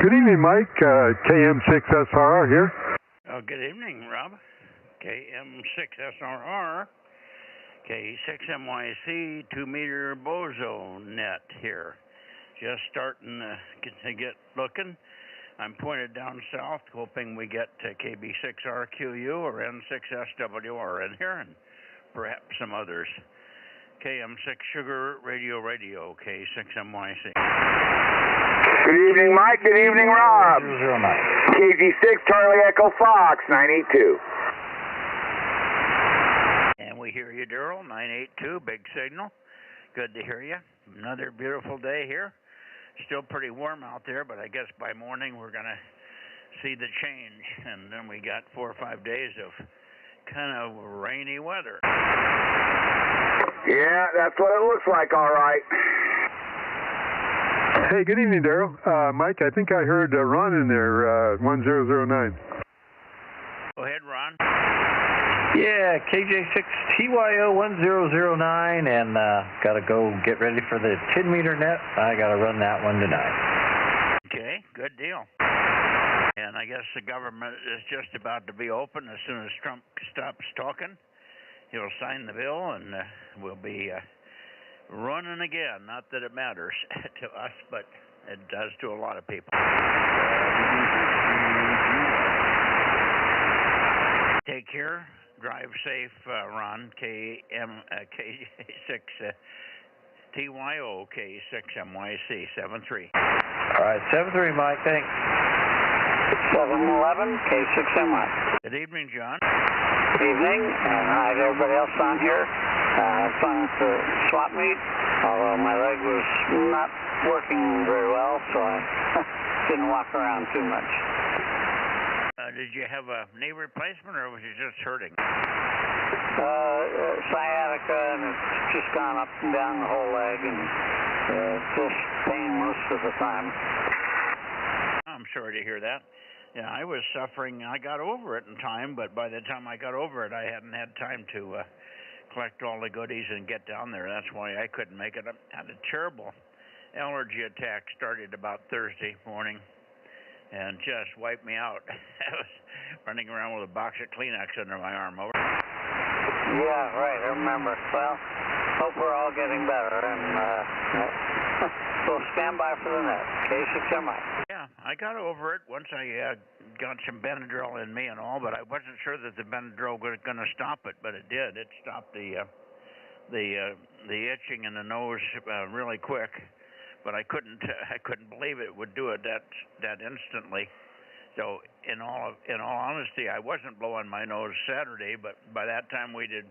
Good evening, Mike. KM6SRR here. Oh, good evening, Rob. KM6SRR, K6MYC, 2-meter Bozo Net here. Just starting to get looking. I'm pointed down south, hoping we get KB6RQU or N6SWR in here, and perhaps some others. KM6 Sugar Radio, K6MYC. Good evening, Mike. Good evening, Rob. KG6 Charlie Echo Fox, 982. And we hear you, Daryl, 982, big signal. Good to hear you. Another beautiful day here. Still pretty warm out there, but I guess by morning we're going to see the change. And then we got 4 or 5 days of kind of rainy weather. Yeah, that's what it looks like, all right. Hey, good evening, Daryl. Mike, I think I heard Ron in there, 1009. Go ahead, Ron. Yeah, KJ6TYO1009, and got to go get ready for the 10-meter net. I got to run that one tonight. Okay, good deal. And I guess the government is just about to be open as soon as Trump stops talking. He'll sign the bill, and we'll be running again. Not that it matters to us, but it does to a lot of people. Take care. Drive safe, Ron. KJ6 TYO K6MYC 73. All right, 73, Mike. Thanks. 711 K6MY. Good evening, John. Good evening, and hi to everybody else on here. Had fun at the swap meet, although my leg was not working very well, so I didn't walk around too much. Did you have a knee replacement, or was you just hurting? Sciatica, and it's just gone up and down the whole leg, and just pain most of the time. I'm sorry to hear that. Yeah, I was suffering. I got over it in time, but by the time I got over it, I hadn't had time to collect all the goodies and get down there. That's why I couldn't make it. I had a terrible allergy attack, started about Thursday morning, and just wiped me out. I was running around with a box of Kleenex under my arm. Over. Yeah, right, I remember. Well, hope we're all getting better, and we'll stand by for the net. K6MI. Yeah, I got over it once I got some Benadryl in me and all, but I wasn't sure that the Benadryl was going to stop it, but it did. It stopped the itching in the nose really quick. But I couldn't believe it would do it that instantly. So in all honesty, I wasn't blowing my nose Saturday, but by that time we did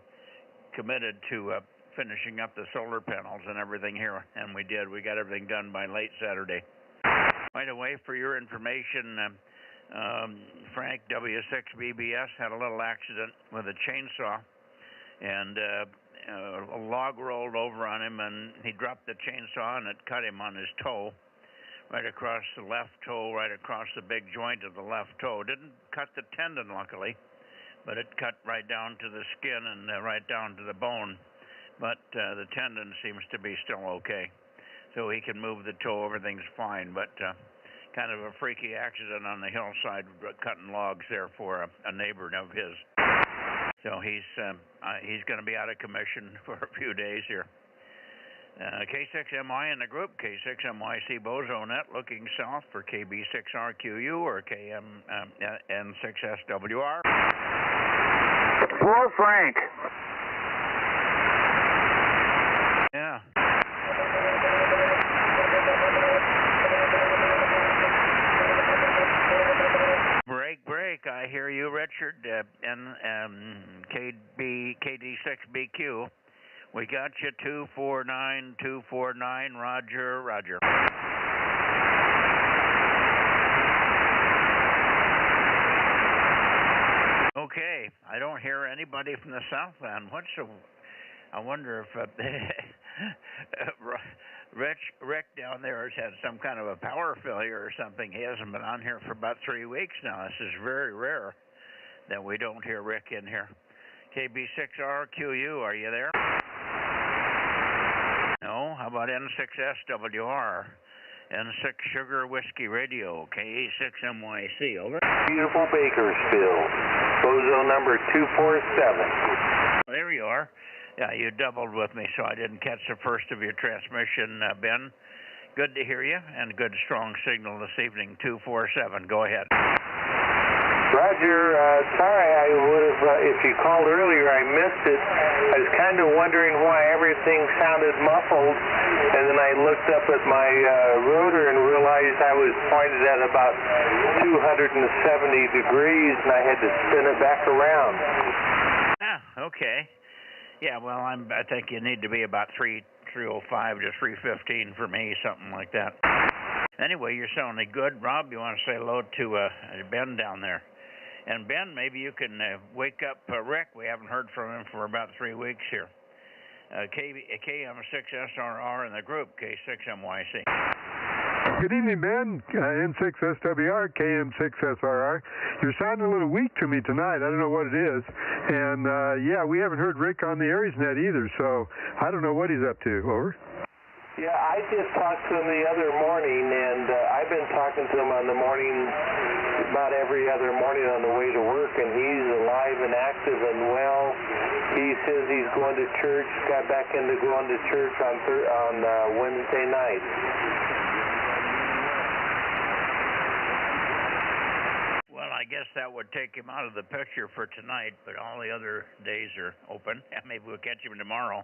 committed to finishing up the solar panels and everything here, and we did. We got everything done by late Saturday. By the way, for your information, Frank W6BBS had a little accident with a chainsaw, and a log rolled over on him, and he dropped the chainsaw, and it cut him on his toe, right across the left toe, right across the big joint of the left toe. Didn't cut the tendon, luckily, but it cut right down to the skin and right down to the bone. But the tendon seems to be still okay, so he can move the toe. Everything's fine, but kind of a freaky accident on the hillside, cutting logs there for a neighbor of his. So he's going to be out of commission for a few days here. K6MI in the group, K6MYC Bozo Net, looking south for KB6RQU or KMN6SWR. Poor Frank. Yeah. Break. I hear you, Richard. KD6BQ. We got you 249. Roger. Okay. I don't hear anybody from the Southland. I wonder if Rick down there has had some kind of a power failure or something. He hasn't been on here for about 3 weeks now. This is very rare that we don't hear Rick in here. KB6RQU, are you there? No? How about N6SWR? N6 Sugar Whiskey Radio, KE6MYC, over. Beautiful Bakersfield. Bozo number 247. There you are. Yeah, you doubled with me, so I didn't catch the first of your transmission, Ben. Good to hear you, and good strong signal this evening, 247. Go ahead. Roger, sorry I would have, if you called earlier, I missed it. I was kind of wondering why everything sounded muffled, and then I looked up at my rotor and realized I was pointed at about 270 degrees, and I had to spin it back around. Ah, okay. Yeah, well, I think you need to be about 305 to 315 for me, something like that. Anyway, you're sounding good. Rob, you want to say hello to Ben down there? And Ben, maybe you can wake up Rick. We haven't heard from him for about 3 weeks here. KM6SRR in the group, K6MYC. Good evening, Ben. N6SWR, KM6SRR. You're sounding a little weak to me tonight. I don't know what it is. And, yeah, we haven't heard Rick on the Aries Net either, so I don't know what he's up to. Over. Yeah, I just talked to him the other morning, and I've been talking to him on the morning, about every other morning on the way to work, and he's alive and active and well. He says he's going to church, got back into going to church on Wednesday night. Well, I guess that would take him out of the picture for tonight, but all the other days are open. Maybe we'll catch him tomorrow.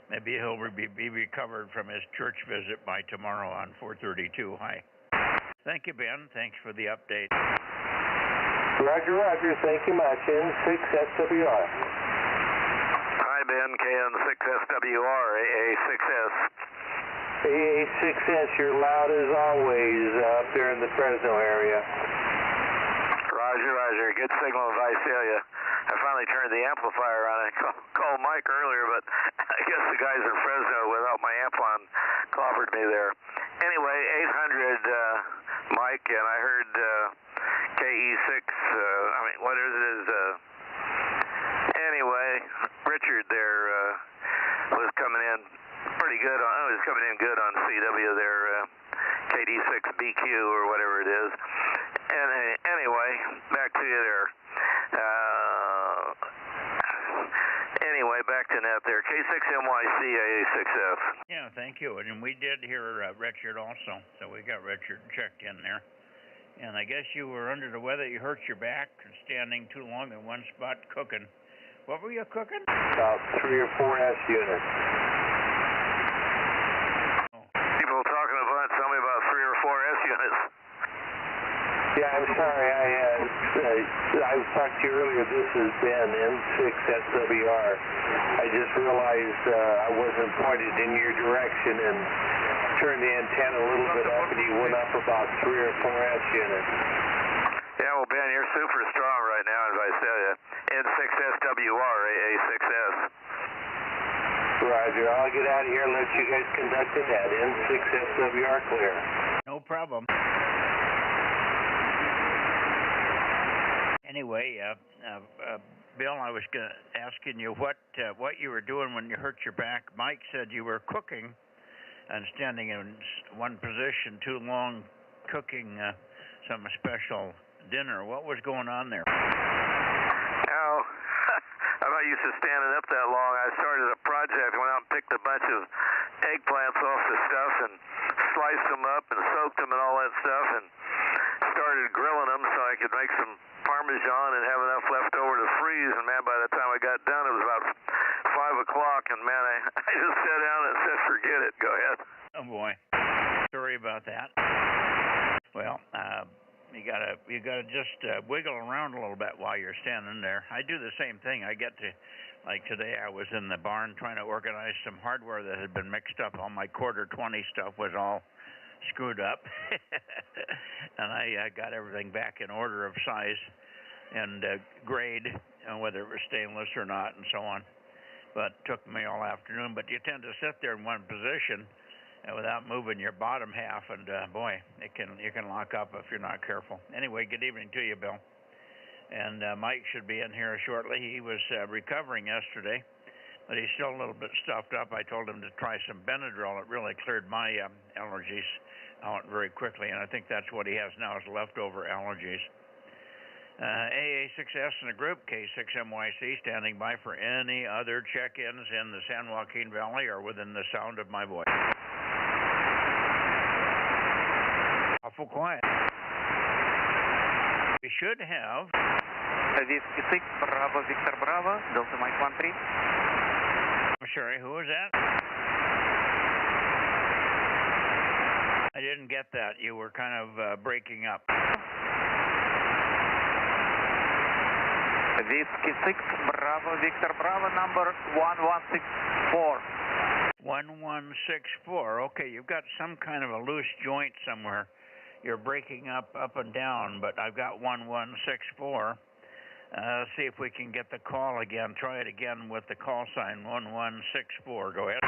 Maybe he'll be recovered from his church visit by tomorrow on 432. Hi. Thank you, Ben. Thanks for the update. Roger, Roger. Thank you much. N6SWR. Hi, Ben. KN6SWR, AA6S. AA6S, you're loud as always up there in the Fresno area. Roger, Roger. Good signal of Visalia. I finally turned the amplifier on. I called Mike earlier, but I guess the guys in Fresno without my amp on clobbered me there. Anyway, 800 Mike, and I heard KE6, what is it? Anyway, Richard there was coming in pretty good. Was coming in good on CW there, KD6BQ or whatever it is. And anyway, back to you there. Anyway, back to net there. K6MYC AA6F. Yeah, thank you. And we did hear Richard also, so we got Richard checked in there. And I guess you were under the weather. You hurt your back standing too long in one spot cooking. What were you cooking? About 3 or 4 S units. Oh. People talking about, tell me about 3 or 4 S units. Yeah, I'm sorry. I talked to you earlier. This is Ben, N6SWR. I just realized I wasn't pointed in your direction and turned the antenna a little bit up, and you went up about 3 or 4 S units. Yeah, well, Ben, you're super strong right now, as I tell you. N6SWR, AA6S. Roger. I'll get out of here and let you guys conduct the net. N6SWR clear. No problem. Anyway, Bill, I was asking you what you were doing when you hurt your back. Mike said you were cooking and standing in one position too long, cooking some special dinner. What was going on there? Oh, I'm not used to standing up that long. I started a project, went out and picked a bunch of eggplants off the stuff and sliced them up and soaked them and all that stuff and started grilling them so I could make some Parmesan and have enough left over to freeze. And man, by the time I got done, it was about 5 o'clock. And man, I just sat down and said, "Forget it. Go ahead." Oh boy, sorry about that. Well, you gotta just wiggle around a little bit while you're standing there. I do the same thing. I get to, like today, I was in the barn trying to organize some hardware that had been mixed up. All my quarter 20 stuff was all screwed up, and I got everything back in order of size and grade, whether it was stainless or not, and so on. But it took me all afternoon. But you tend to sit there in one position without moving your bottom half, and boy, you can lock up if you're not careful. Anyway, good evening to you, Bill. And Mike should be in here shortly. He was recovering yesterday, but he's still a little bit stuffed up. I told him to try some Benadryl. It really cleared my allergies out very quickly, and I think that's what he has now is leftover allergies. AA6S in the group, K6MYC, standing by for any other check-ins in the San Joaquin Valley or within the sound of my voice. Awful quiet. We should have... Whiskey 6, Bravo, Victor Bravo, Delta Mike 13. I'm sorry, who was that? I didn't get that. You were kind of breaking up. Whiskey 6, Bravo, Victor Bravo, number 1164. 1164. Okay, you've got some kind of a loose joint somewhere. You're breaking up and down, but I've got 1164. See if we can get the call again. Try it again with the call sign 1164. Go ahead.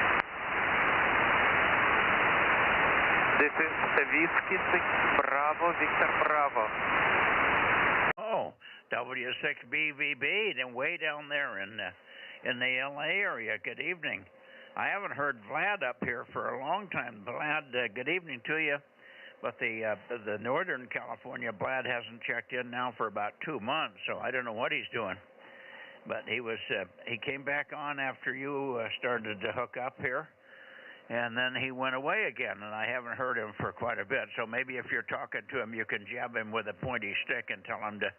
This is Whiskey 6, Bravo, Victor Bravo. Oh, W6BVB, then way down there in the LA area. Good evening. I haven't heard Vlad up here for a long time. Vlad, good evening to you. But the Northern California Vlad hasn't checked in now for about 2 months, so I don't know what he's doing. But he came back on after you started to hook up here, and then he went away again, and I haven't heard him for quite a bit. So maybe if you're talking to him, you can jab him with a pointy stick and tell him to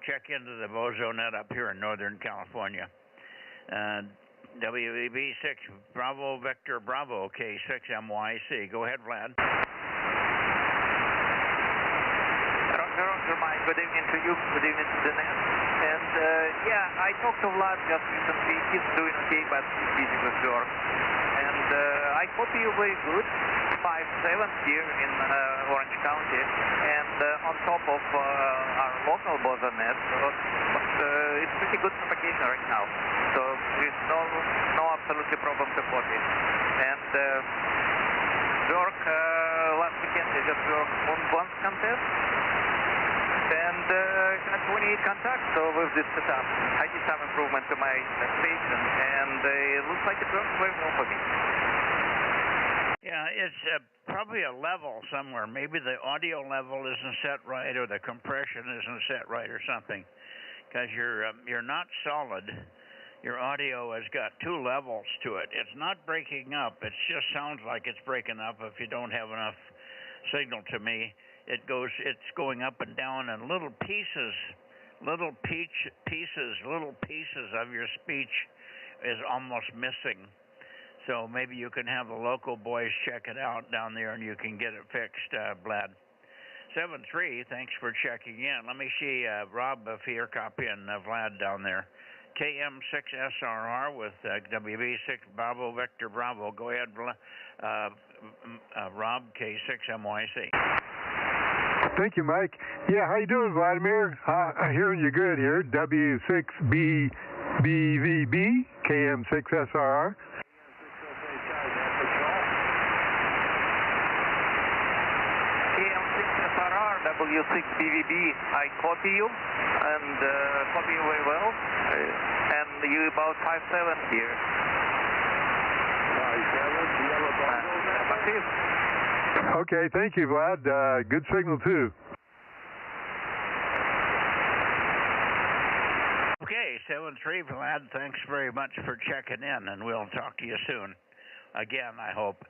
check into the Bozo Net up here in Northern California. WEB6 Bravo Victor Bravo K6MYC. Go ahead, Vlad. Roger, Mike. Good evening to you. Good evening to the net. And yeah, I talked to Vlad just recently. He's doing okay, but he's busy with work. And I copy you very good. 5-7 here in Orange County, and on top of our local Bozo Net. But it's pretty good propagation right now. So there's no absolutely problem to copy. And work last weekend I just worked on one contest. And had 28 contacts with this setup. I did some improvement to my station, and it looks like it works very well for me. Yeah, it's probably a level somewhere. Maybe the audio level isn't set right, or the compression isn't set right, or something. Because you're not solid. Your audio has got 2 levels to it. It's not breaking up. It just sounds like it's breaking up if you don't have enough signal to me. It's going up and down, and little pieces of your speech is almost missing. So maybe you can have the local boys check it out down there, and you can get it fixed, Vlad. 7-3, thanks for checking in. Let me see, Rob, if you're copying Vlad down there. KM6SRR with WB6 Bravo Victor Bravo. Go ahead, Rob, K6MYC. Thank you, Mike. Yeah, how you doing, Vladimir? I'm hearing you good here. W6BVB, KM6SRR. KM6SRR, W6BVB, I copy you, and copy you very well. And you about 5-7 here. 5-7, Okay, thank you, Vlad. Good signal, too. Okay, 7-3, Vlad, thanks very much for checking in, and we'll talk to you soon. Again, I hope.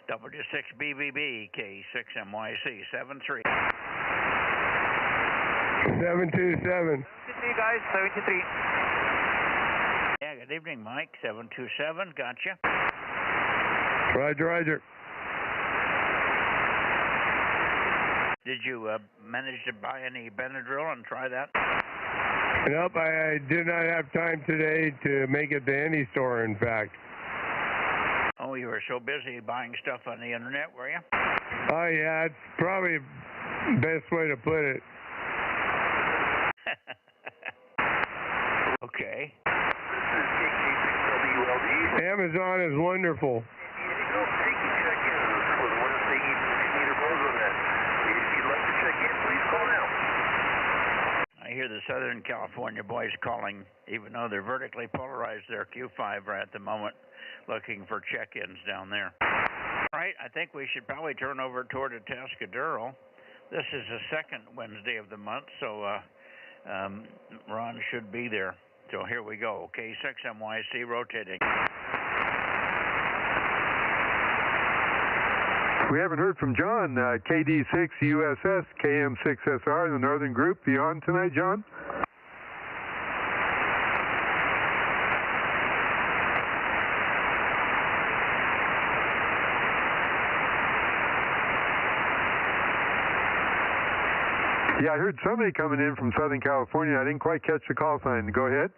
W6BVB, K6MYC, 7-3. 727. 73, guys, 73. Yeah, good evening, Mike. 727, gotcha. Roger, roger. Did you manage to buy any Benadryl and try that? Nope, I did not have time today to make it to any store, in fact. Oh, you were so busy buying stuff on the internet, were you? Oh, yeah, it's probably the best way to put it. Okay. Amazon is wonderful. I hear the Southern California boys calling, even though they're vertically polarized, their Q5 right at the moment, looking for check-ins down there. Right, I think we should probably turn over toward Atascadero. This is the second Wednesday of the month, so Ron should be there. So here we go. K6MYC rotating. We haven't heard from John. KD6USS, KM6SR, the Northern Group. You on tonight, John? Yeah, I heard somebody coming in from Southern California. I didn't quite catch the call sign. Go ahead.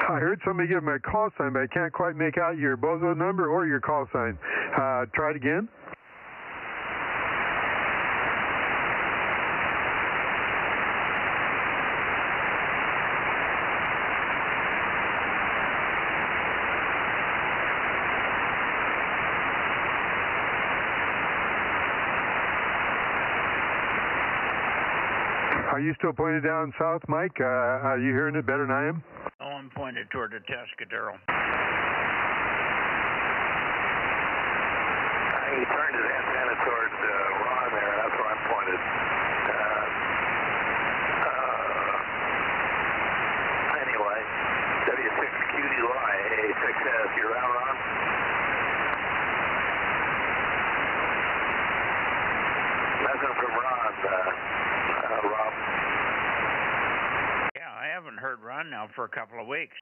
I heard somebody give my call sign, but I can't quite make out your Bozo number or your call sign. Try it again. Are you still pointed down south, Mike? Are you hearing it better than I am? Oh, I'm pointed toward Atascadero. He turned his antenna toward Ron there, and that's where I'm pointed. Anyway, W6QDY, A6S, you're around, Ron? Nothing from Ron, Rob. Yeah, I haven't heard Ron now for a couple of weeks.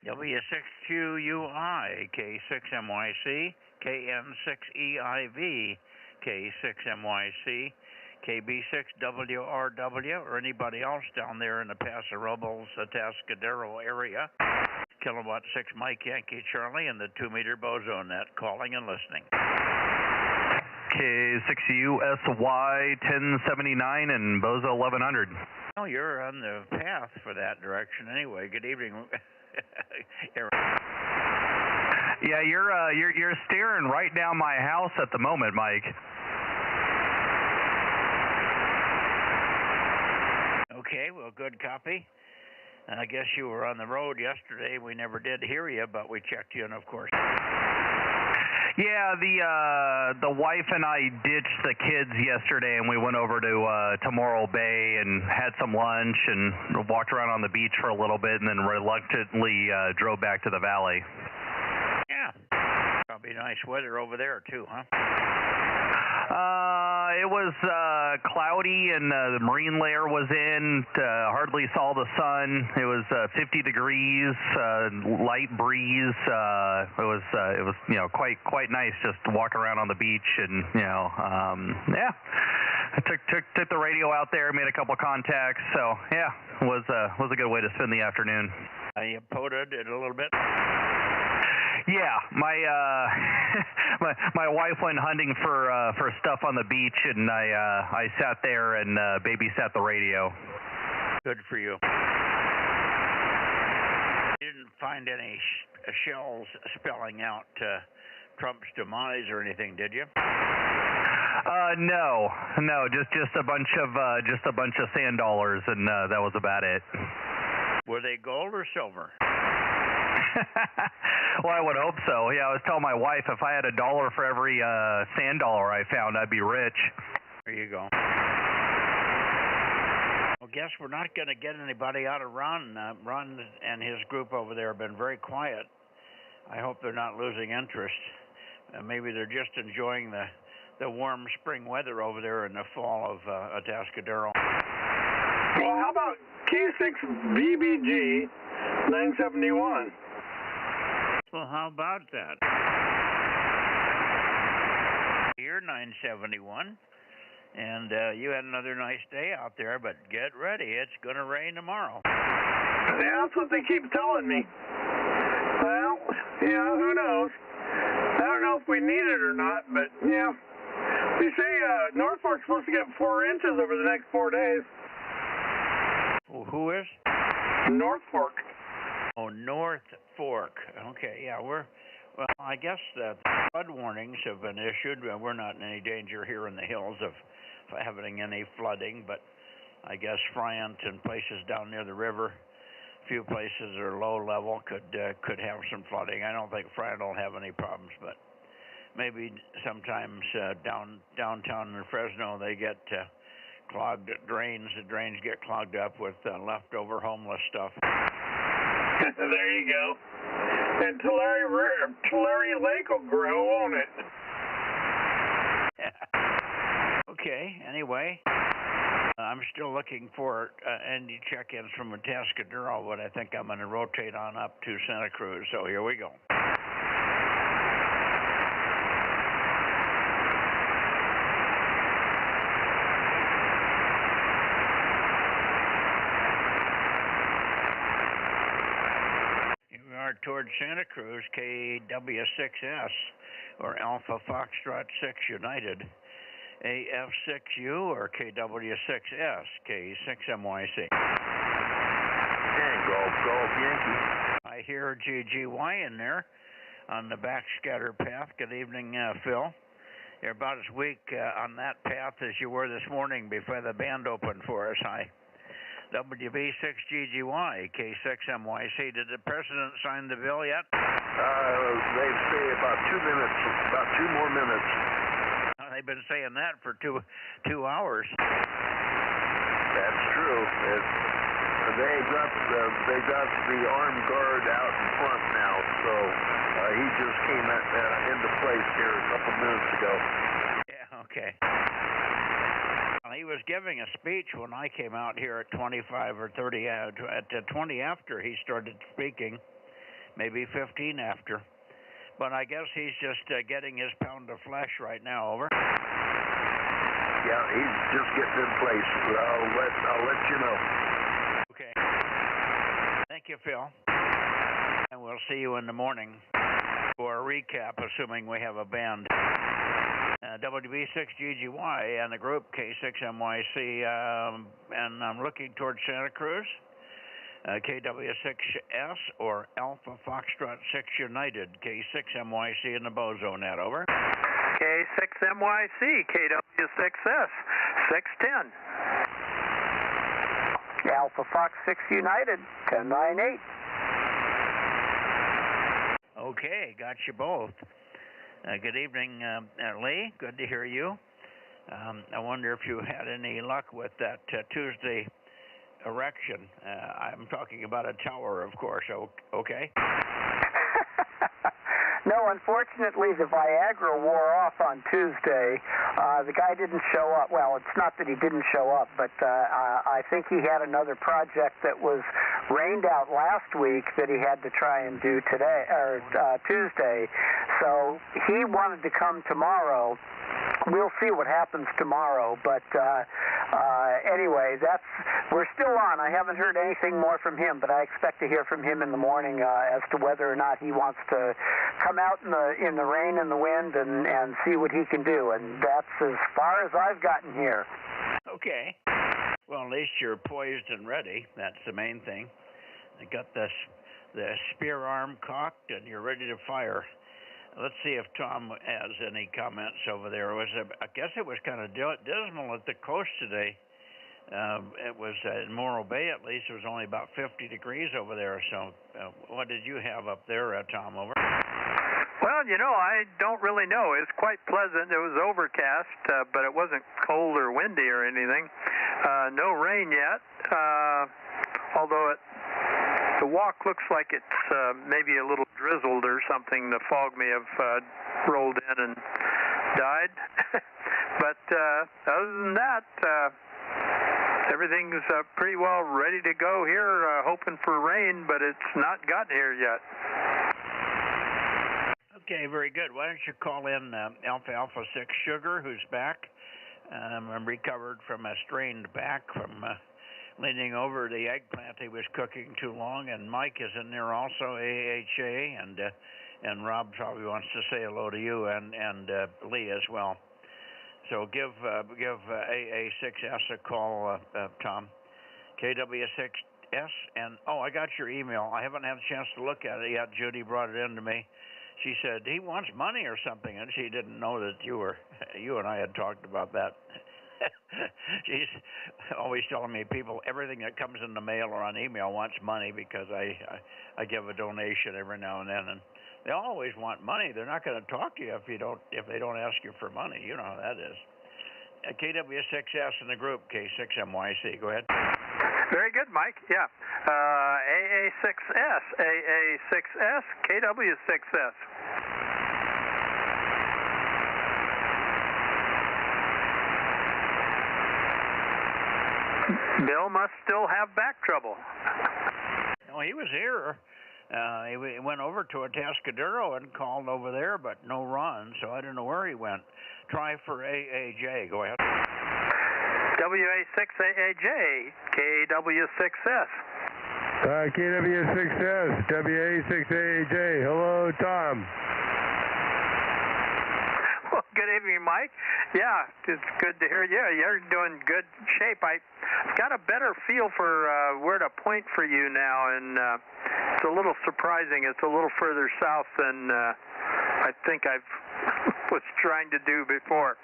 W6QUI, K6MYC, KM6EIV, K6MYC, KB6WRW, or anybody else down there in the Paso Robles, Atascadero area. Kilowatt 6 Mike Yankee Charlie and the 2-meter Bozo Net, calling and listening. K6USY 1079 and Bozo 1100. Oh, you're on the path for that direction anyway. Good evening. Yeah, you're staring right down my house at the moment, Mike. Okay, well, good copy. And I guess you were on the road yesterday. We never did hear you, but we checked you in, of course. Yeah, the wife and I ditched the kids yesterday, and we went over to Morro Bay and had some lunch and walked around on the beach for a little bit, and then reluctantly drove back to the valley. Yeah, probably nice weather over there too, huh? It was cloudy, and the marine layer was in. Hardly saw the sun. It was 50 degrees, light breeze. It was quite nice just to walk around on the beach, and yeah. I took the radio out there, made a couple of contacts. So yeah, it was a good way to spend the afternoon. You poted it a little bit. Yeah, my wife went hunting for stuff on the beach, and I sat there and babysat the radio. Good for you. You didn't find any shells spelling out Trump's demise or anything, did you? No, just a bunch of sand dollars, and that was about it. Were they gold or silver? Well, I would hope so. Yeah, I was telling my wife if I had $1 for every sand dollar I found, I'd be rich. There you go. Well, guess we're not going to get anybody out of Ron. Ron and his group over there have been very quiet. I hope they're not losing interest. Maybe they're just enjoying the warm spring weather over there in the fall of Atascadero. Well, how about K6VBG 971? Well, how about that? You're 971, and you had another nice day out there, but get ready. It's going to rain tomorrow. Yeah, that's what they keep telling me. Yeah, who knows? I don't know if we need it or not, but yeah. You say North Fork's supposed to get 4 inches over the next 4 days. Who is? North Fork. Oh, North Fork. Okay, yeah, well, I guess the flood warnings have been issued. We're not in any danger here in the hills of having any flooding, but I guess Friant and places down near the river, a few places that are low level could have some flooding. I don't think Friant will have any problems, but maybe sometimes downtown in Fresno they get clogged drains. The drains get clogged up with leftover homeless stuff. There you go. And Tulare Lake will grow, won't it? Okay, anyway, I'm still looking for any check-ins from Atascadero, but I think I'm going to rotate on up to Santa Cruz. So here we go. Towards Santa Cruz, KW6S, or Alpha Foxtrot 6 United, AF6U, or KW6S, K6MYC. And Golf Yankee. I hear GGY in there on the backscatter path. Good evening, Phil. You're about as weak on that path as you were this morning before the band opened for us. Hi. WB6GGY, K6MYC. Did the president sign the bill yet? They say about 2 minutes, about 2 more minutes. They've been saying that for two hours. That's true. They got the armed guard out in front now, so he just came into place here a couple minutes ago. Yeah, okay. He was giving a speech when I came out here at 25 or 30, at 20 after he started speaking, maybe 15 after. But I guess he's just getting his pound of flesh right now, over. Yeah, he's just getting in place. I'll let you know. Okay. Thank you, Phil. And we'll see you in the morning for a recap, assuming we have a band. WB6GGY and the group K6MYC, and I'm looking towards Santa Cruz. KW6S or Alpha Foxtrot 6 United, K6MYC in the Bozo Net, over. K6MYC, KW6S, 610. Alpha Fox 6 United, 1098. Okay, got you both. Good evening, Lee. Good to hear you. I wonder if you had any luck with that Tuesday erection. I'm talking about a tower, of course. Okay? No, unfortunately, the Viagra wore off on Tuesday. The guy didn't show up. Well, it's not that he didn't show up, but I think he had another project that was rained out last week that he had to try and do today or Tuesday. So he wanted to come tomorrow. We'll see what happens tomorrow, but anyway, we're still on. I haven't heard anything more from him, but I expect to hear from him in the morning as to whether or not he wants to come out in the rain and the wind and see what he can do. And that's as far as I've gotten here. Okay. Well, at least you're poised and ready. That's the main thing. You got the spear arm cocked and you're ready to fire. Let's see if Tom has any comments over there. I guess it was kind of dismal at the coast today. It was in Morro Bay, at least. It was only about 50 degrees over there. So what did you have up there, Tom, over? Well, I don't really know. It's quite pleasant. It was overcast, but it wasn't cold or windy or anything. No rain yet, although the walk looks like it's maybe a little drizzled or something. The fog may have rolled in and died. But other than that, everything's pretty well ready to go here, hoping for rain, but it's not gotten here yet. Okay, very good. Why don't you call in Alpha 6 Sugar, who's back. I'm recovered from a strained back from leaning over the eggplant he was cooking too long, and Mike is in there also, AHA, and Rob probably wants to say hello to you and Lee as well. So give AA6S a call, Tom. KW6S, and I got your email. I haven't had a chance to look at it yet. Judy brought it in to me. She said he wants money or something, and she didn't know that you and I had talked about that. She's always telling me everything that comes in the mail or on email wants money because I give a donation every now and then, and they always want money. They're not going to talk to you if they don't ask you for money. You know how that is. KW6S in the group, K6MYC. Go ahead. Very good, Mike. Yeah. AA6S, AA6S, KW6S. Bill must still have back trouble. Well, he was here. He went over to Atascadero and called over there, but no run, so I don't know where he went. Try for AAJ. Go ahead. WA6AAJ, KW6S. KW6S, WA6AAJ. Hello, Tom. Well, good evening, Mike. Yeah, it's good to hear you. You're doing good shape. I got a better feel for where to point for you now, and it's a little surprising. It's a little further south than I think I was trying to do before.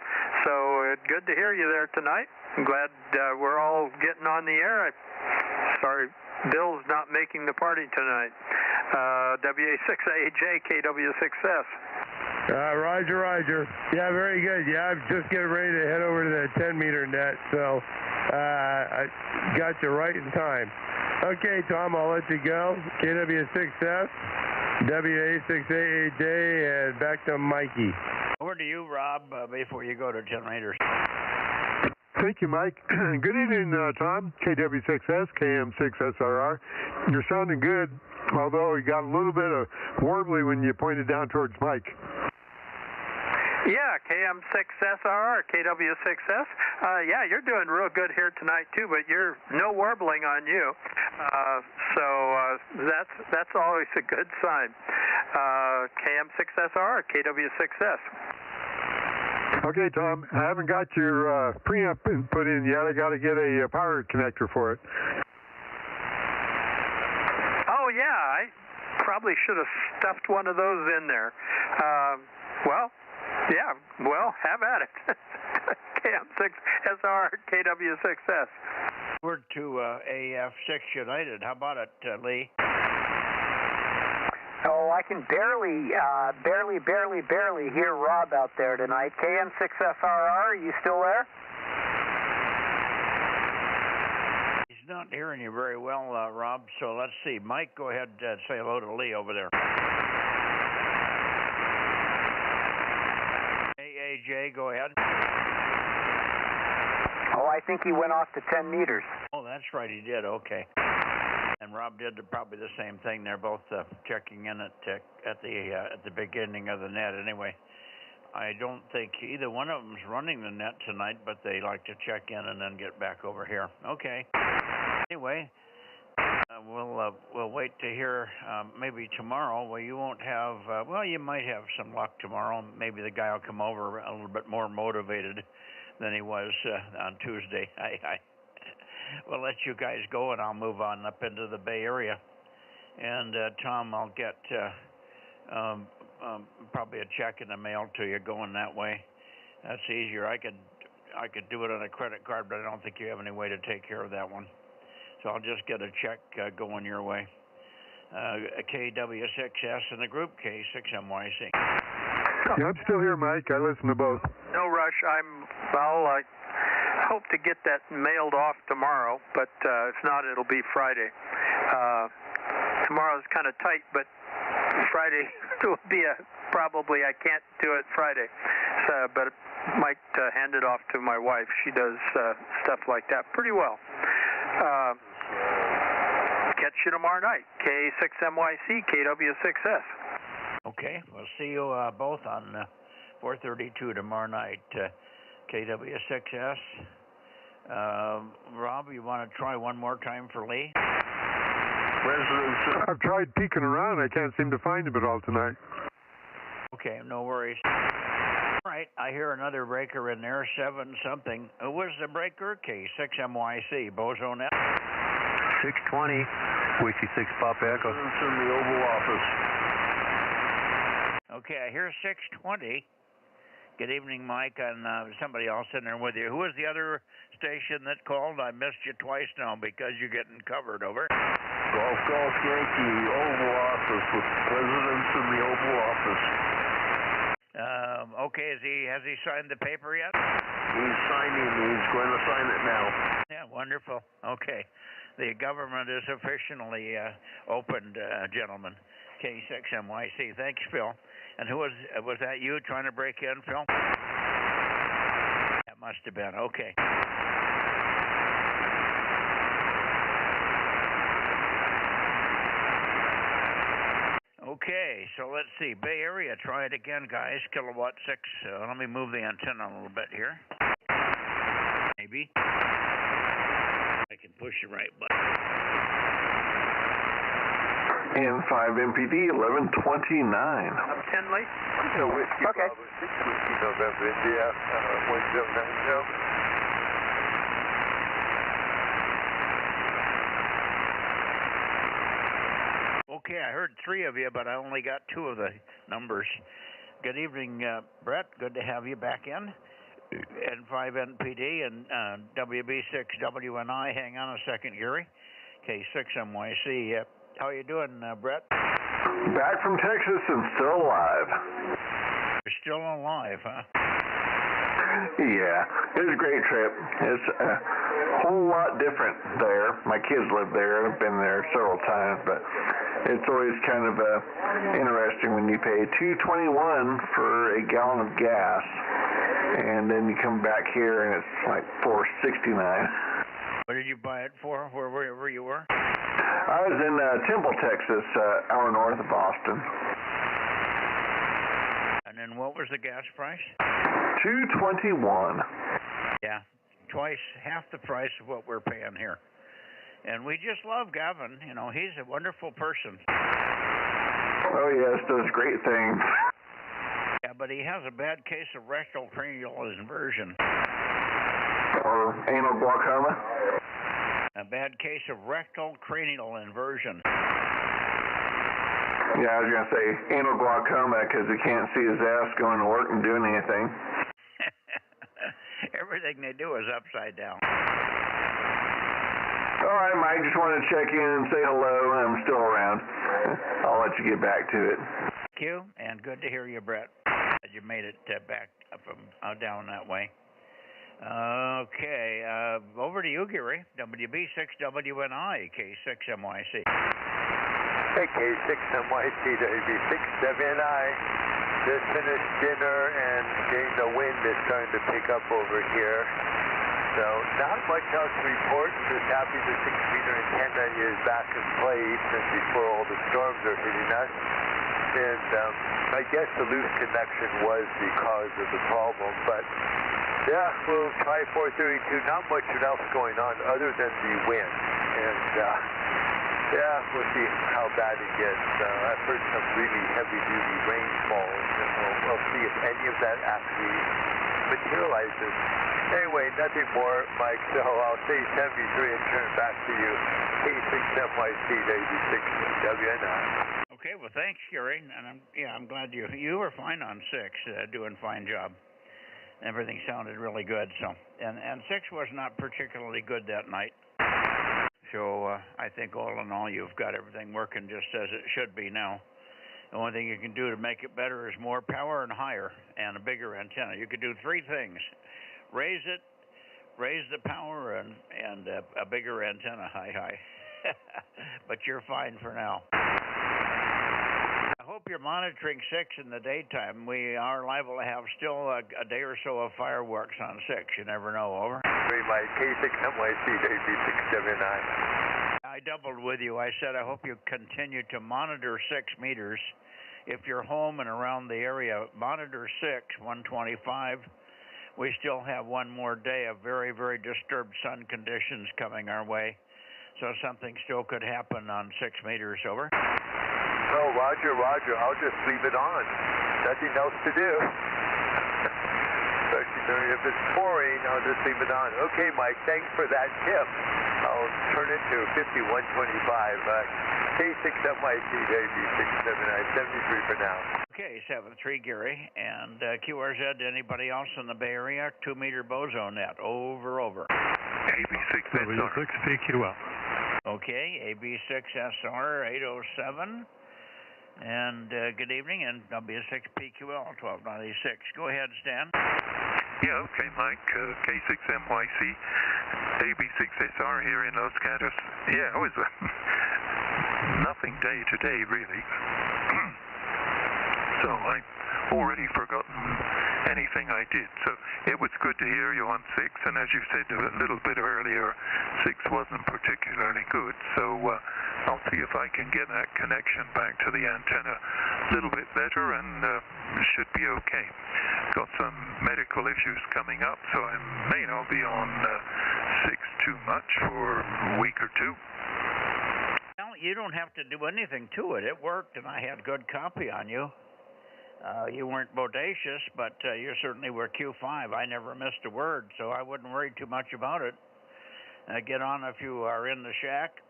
So good to hear you there tonight. I'm glad we're all getting on the air. Sorry, Bill's not making the party tonight. WA6AJ, KW6S. Roger. Yeah, very good. Yeah, I'm just getting ready to head over to the 10-meter net, so I got you right in time. Okay, Tom, I'll let you go. KW6S, WA6AAJ, and back to Mikey. Over to you, Rob, before you go to 10 meters. Thank you, Mike. Good evening, Tom. KW6S, KM6SRR. You're sounding good, although you got a little bit of warbly when you pointed down towards Mike. Yeah, KM6SRR, KW6S. Yeah, you're doing real good here tonight too, but you're no warbling on you. So that's always a good sign. KM6SRR, KW6S. Okay, Tom, I haven't got your preamp put in yet. I got to get a power connector for it. Oh, yeah, I probably should have stuffed one of those in there. Have at it. KM6SR, KW6S. Word to AF6 United. How about it, Lee? Oh, I can barely hear Rob out there tonight. KM6SRR, are you still there? He's not hearing you very well, Rob, so let's see. Mike, go ahead and say hello to Lee over there. AAJ, go ahead. Oh, I think he went off to 10 meters. Oh, that's right, he did. Okay. And Rob did probably the same thing. They're both checking in at the beginning of the net. Anyway, I don't think either one of them's running the net tonight, but they like to check in and then get back over here. Okay. Anyway, we'll wait to hear maybe tomorrow. Well, you won't have. You might have some luck tomorrow. Maybe the guy will come over a little bit more motivated than he was on Tuesday. We'll let you guys go, and I'll move on up into the Bay Area. And Tom, I'll get probably a check in the mail to you going that way. That's easier. I could do it on a credit card, but I don't think you have any way to take care of that one. So I'll just get a check going your way. KW6S in the group, K6MYC. Yeah, I'm still here, Mike. I listen to both. No rush. I hope to get that mailed off tomorrow, but if not, it'll be Friday. Tomorrow's kind of tight, but Friday will be probably I can't do it Friday, but I might hand it off to my wife. She does stuff like that pretty well. Catch you tomorrow night. K6MYC, KW6S. Okay, we'll see you both on 4:32 tomorrow night. KW6S, Rob, you want to try one more time for Lee? I've tried peeking around. I can't seem to find him at all tonight. Okay, no worries. All right, I hear another breaker in there, 7-something. Who was the breaker? K6MYC, Bozo Net. 620, Whiskey 6 Pop Echo. It's in the Oval Office. Okay, I hear 620. Good evening, Mike, and somebody else in there with you. Who was the other station that called? I missed you twice now because you're getting covered, over. Golf Yankee, Oval Office, with presidents in the Oval Office. Okay, has he signed the paper yet? He's signing. He's going to sign it now. Yeah, wonderful. Okay. The government is officially opened, gentlemen. K6MYC. Thanks, Phil. And who was that you trying to break in, Phil? That must have been. Okay. Okay, so let's see. Bay Area, try it again, guys. Kilowatt 6. Let me move the antenna a little bit here. Maybe. I can push the right button. N5 MPD 1129. I'm Tinley. Okay. November, India, 1790. Okay, I heard 3 of you, but I only got 2 of the numbers. Good evening, Brett. Good to have you back in. N5NPD and WB6WNI. Hang on a second, Yuri. K6MYC. How you doing, Brett? Back from Texas and still alive. You're still alive, huh? Yeah, it was a great trip. It's a whole lot different there. My kids live there. I've been there several times, but it's always kind of interesting when you pay $2.21 for a gallon of gas, and then you come back here and it's like $4.69. What did you buy it for? Wherever you were? I was in Temple, Texas, hour north of Austin. And then what was the gas price? $2.21. Yeah, twice, half the price of what we're paying here. And we just love Gavin. You know, he's a wonderful person. Oh, yes, does great things. Yeah, but he has a bad case of rectal cranial inversion. Or anal glaucoma? A bad case of rectal cranial inversion. Yeah, I was going to say anal glaucoma because he can't see his ass going to work and doing anything. Everything they do is upside down. All right, Mike, just wanted to check in and say hello. I'm still around. I'll let you get back to it. Thank you, and good to hear you, Brett. You made it back from down that way. Okay, over to you, Gary. WB6WNI, K6MYC. Hey, K6MYC, WB6WNI. Just finished dinner and getting the wind is starting to pick up over here. So not much else to report. Just happy the 6-meter antenna is back in place and before all the storms are hitting us. And I guess the loose connection was the cause of the problem, but yeah, we'll try 432. Not much else going on other than the wind. And yeah, we'll see how bad it gets. I've heard some really heavy-duty rainfall, and we'll see if any of that actually materializes. Anyway, nothing more, Mike, so I'll say 73 and turn back to you. K6MYC, WB6WNI. Okay, well, thanks, Gary. And I'm glad you were fine on 6, doing a fine job. Everything sounded really good. So, and 6 was not particularly good that night. So I think all in all, you've got everything working just as it should be now. The only thing you can do to make it better is more power and higher, and a bigger antenna. You could do 3 things: raise it, raise the power, and a bigger antenna. High. But you're fine for now. I hope you're monitoring 6 in the daytime. We are liable to have still a day or so of fireworks on 6. You never know. Over. My K6MYC, WB6WNI. I doubled with you. I said I hope you continue to monitor 6 meters. If you're home and around the area, monitor 6, 125. we still have one more day of very, very disturbed sun conditions coming our way. So something still could happen on 6 meters, over. Oh, roger, roger. I'll just leave it on. Nothing else to do. If it's pouring, I'll just leave it on. Okay, Mike, thanks for that tip. I'll turn it to 5125. K6MYC, baby, 679, 73 for now. Okay, 73, Gary. And QRZ, anybody else in the Bay Area? 2-meter Bozo Net, over. AB6SR. W6PQL. Okay, AB6SR 807. And good evening, and W6PQL 1296. Go ahead, Stan. Yeah, okay, Mike. K6MYC, AB6SR here in Los Gatos. Yeah, it was nothing day today, really. So I've already forgotten anything I did. So it was good to hear you on 6, and as you said a little bit earlier, 6 wasn't particularly good. So I'll see if I can get that connection back to the antenna a little bit better, and should be okay. Got some medical issues coming up, so I may not be on 6 too much for a week or two. Well, you don't have to do anything to it. It worked, and I had good copy on you. You weren't bodacious, but you certainly were Q5. I never missed a word, so I wouldn't worry too much about it. Get on if you are in the shack,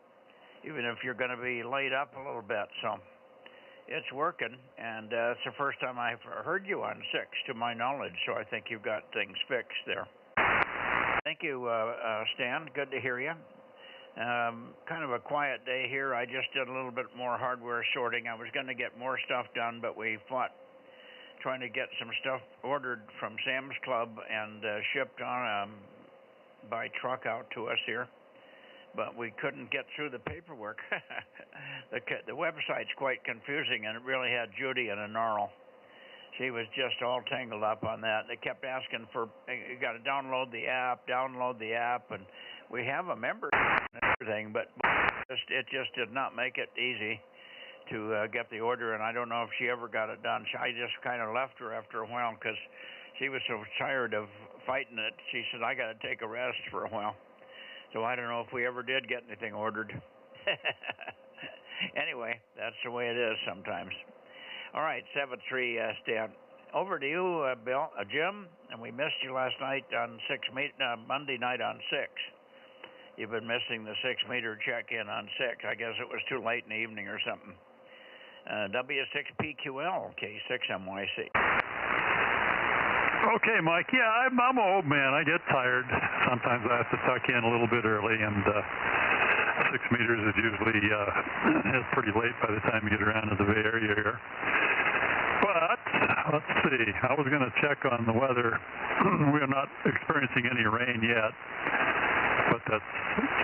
even if you're going to be laid up a little bit. So it's working, and it's the first time I've heard you on 6, to my knowledge, so I think you've got things fixed there. Thank you, Stan. Good to hear you. Kind of a quiet day here. I just did a little bit more hardware sorting. I was going to get more stuff done, but we fought trying to get some stuff ordered from Sam's Club and shipped on by truck out to us here. But we couldn't get through the paperwork. The website's quite confusing, and it really had Judy in a gnarl. She was just all tangled up on that. They kept asking for, you got to download the app, and we have a member and everything, but it just did not make it easy to get the order, and I don't know if she ever got it done. I just kind of left her after a while because she was so tired of fighting it. She said, I got to take a rest for a while. So I don't know if we ever did get anything ordered. Anyway, that's the way it is sometimes. All right, 7-3, Stan. Over to you, Bill, Jim, and we missed you last night on Monday night on 6. You've been missing the 6-meter check-in on 6. I guess it was too late in the evening or something. W6PQL, K6MYC. Okay, Mike. Yeah, I'm an old man. I get tired. Sometimes I have to tuck in a little bit early, and 6 meters is usually it's pretty late by the time you get around to the Bay Area here. But let's see. I was going to check on the weather. We are not experiencing any rain yet, but that's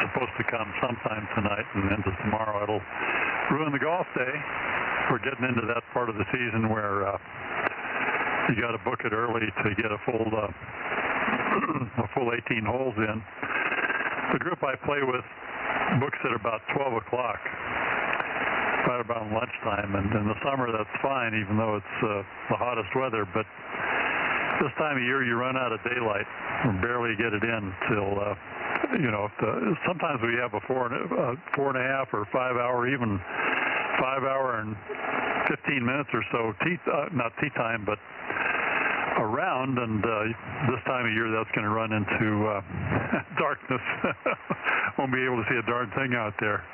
supposed to come sometime tonight and into tomorrow. It'll ruin the golf day. We're getting into that part of the season where you got to book it early to get a full 18 holes in. The group I play with books at about 12 o'clock, right about lunchtime, and in the summer that's fine, even though it's the hottest weather. But this time of year you run out of daylight and barely get it in till sometimes we have a 4.5 or 5 hour, even 5 hour and 15 minutes or so not tea time, but around, and this time of year that's going to run into darkness. Won't be able to see a darn thing out there.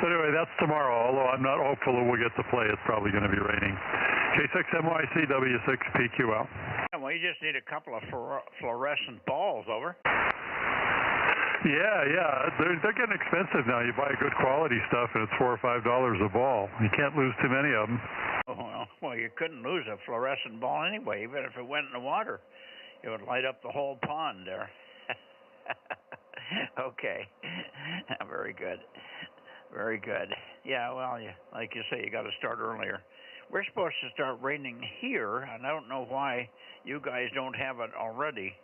So anyway, that's tomorrow, although I'm not hopeful that we'll get to play. It's probably going to be raining. K6MYC, W6PQL. Well, you just need a couple of fluorescent balls, over. Yeah, they're getting expensive now. You buy good quality stuff, and it's $4 or $5 a ball. You can't lose too many of them. Oh, well, you couldn't lose a fluorescent ball anyway, even if it went in the water. It would light up the whole pond there. Okay. Very good. Very good. Yeah, well, like you say, you got to start earlier. We're supposed to start raining here, and I don't know why you guys don't have it already.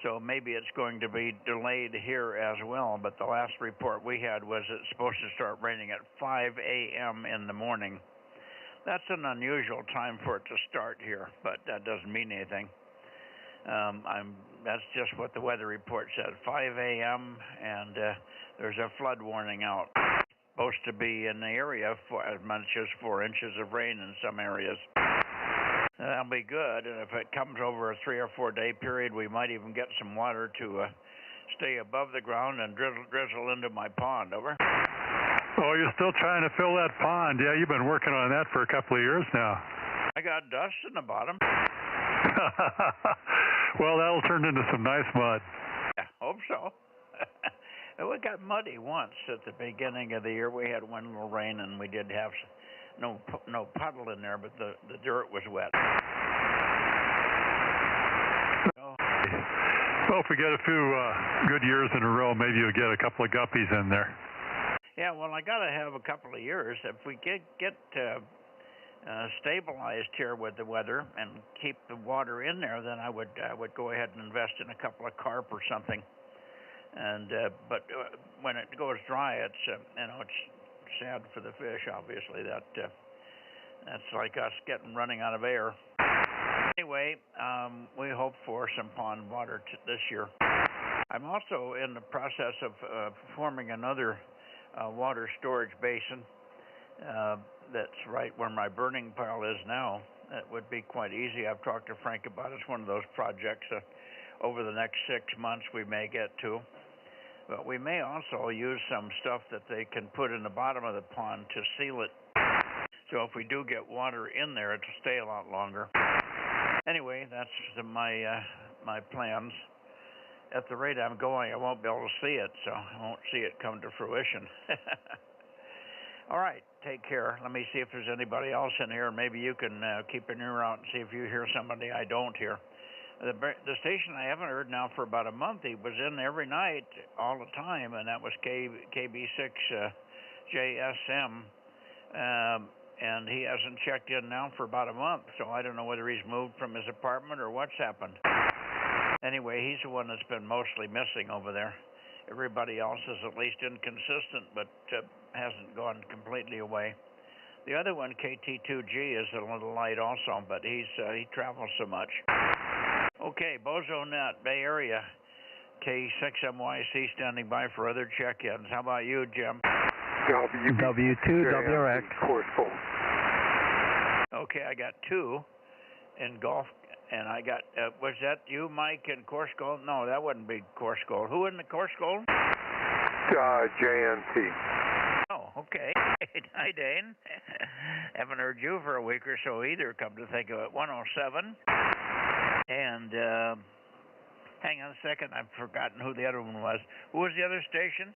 So maybe it's going to be delayed here as well. But the last report we had was it's supposed to start raining at 5 a.m. in the morning. That's an unusual time for it to start here, but that doesn't mean anything. That's just what the weather report said. 5 a.m. and there's a flood warning out. Supposed to be in the area for as much as 4 inches of rain in some areas. That'll be good, and if it comes over a 3 or 4 day period, we might even get some water to stay above the ground and drizzle into my pond. Over. Oh, you're still trying to fill that pond? Yeah, you've been working on that for a couple of years now. I got dust in the bottom. Well, that'll turn into some nice mud. I hope so. We got muddy once at the beginning of the year. We had one little rain, and we did have no puddle in there, but the dirt was wet. Well, if we get a few good years in a row, maybe you'll get a couple of guppies in there. Yeah, well, I got to have a couple of years. If we get stabilized here with the weather and keep the water in there, then I would go ahead and invest in a couple of carp or something. And but when it goes dry, it's it's sad for the fish. Obviously, that's like us running out of air. Anyway, we hope for some pond water this year. I'm also in the process of forming another water storage basin that's right where my burning pile is now. It would be quite easy. I've talked to Frank about it. It's one of those projects over the next 6 months we may get to. But we may also use some stuff that they can put in the bottom of the pond to seal it. So if we do get water in there, it'll stay a lot longer. Anyway, that's my plans. At the rate I'm going, I won't be able to see it, so I won't see it come to fruition. All right, take care. Let me see if there's anybody else in here. Maybe you can keep an ear out and see if you hear somebody I don't hear. The station I haven't heard now for about a month. He was in every night, all the time, and that was KB6JSM. And he hasn't checked in now for about a month, so I don't know whether he's moved from his apartment or what's happened. Anyway, he's the one that's been mostly missing over there. Everybody else is at least inconsistent, but hasn't gone completely away. The other one, KT2G, is a little light also, but he travels so much. Okay, Bozo Net, Bay Area, K6MYC standing by for other check-ins. How about you, Jim? W2WRX. Okay, I got 2 in Gulf, and I got, was that you, Mike, in Course Gold? No, that wouldn't be Course Gold. Who in the Course Gold? JNT. Oh, okay. Hi, Dane. Haven't heard you for a week or so either, come to think of it. 107. And hang on a second, I've forgotten who the other one was. Who was the other station?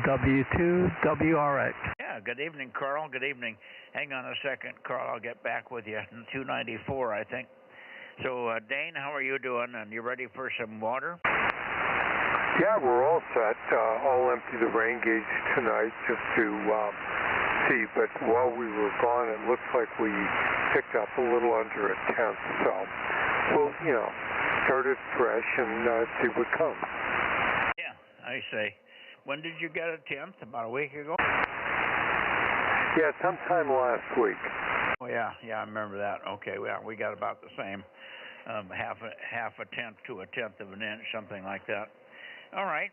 W2WRX. Yeah, good evening, Carl. Good evening. Hang on a second, Carl. I'll get back with you. 294, I think. So, Dane, how are you doing? And you ready for some water? Yeah, we're all set. I'll empty the rain gauge tonight just to see. But while we were gone, it looks like we picked up a little under a tenth. So we'll, start it fresh and see what comes. Yeah, I say. When did you get a tenth? About a week ago? Yeah, sometime last week. Oh, yeah, I remember that. Okay, well, we got about the same. Half a tenth to a tenth of an inch, something like that. All right.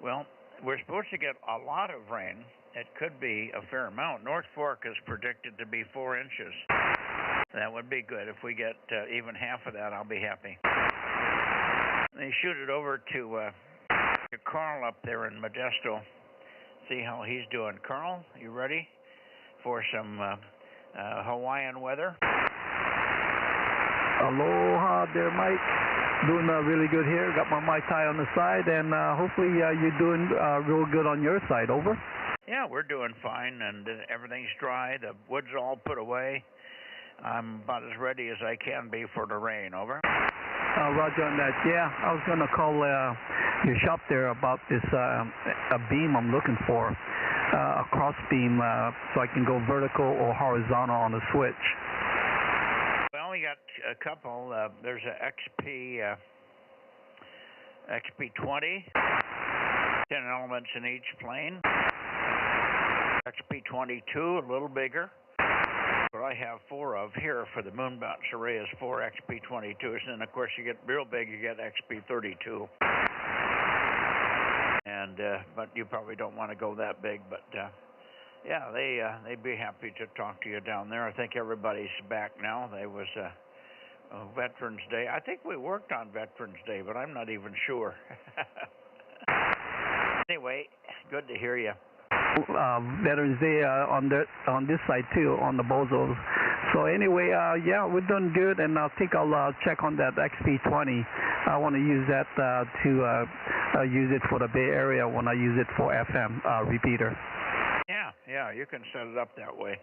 Well, we're supposed to get a lot of rain. It could be a fair amount. North Fork is predicted to be 4 inches. That would be good. If we get even half of that, I'll be happy. They shoot it over to Carl up there in Modesto. See how he's doing. Carl, you ready for some Hawaiian weather? Aloha there, Mike. Doing really good here. Got my Mai Tai on the side, and hopefully you're doing real good on your side. Over? Yeah, we're doing fine, and everything's dry. The wood's all put away. I'm about as ready as I can be for the rain. Over? Roger on that. Yeah, I was going to call your shop there about this a beam I'm looking for, a cross beam, so I can go vertical or horizontal on the switch. Well, we got a couple. There's a XP20, 10 elements in each plane. XP22, a little bigger, but what I have 4 of here for the moon bounce array is 4 XP22s, and then of course you get real big, you get XP32. And but you probably don't want to go that big, but yeah, they'd be happy to talk to you down there. I think everybody's back now. There was Veterans Day. I think we worked on Veterans Day, but I'm not even sure. Anyway, good to hear you. Veterans Day on this side too, on the Bozos. So anyway, yeah, we're doing good, and I think I'll check on that XP20. I want to use that to use it for the Bay Area when I use it for FM repeater. Yeah, you can set it up that way.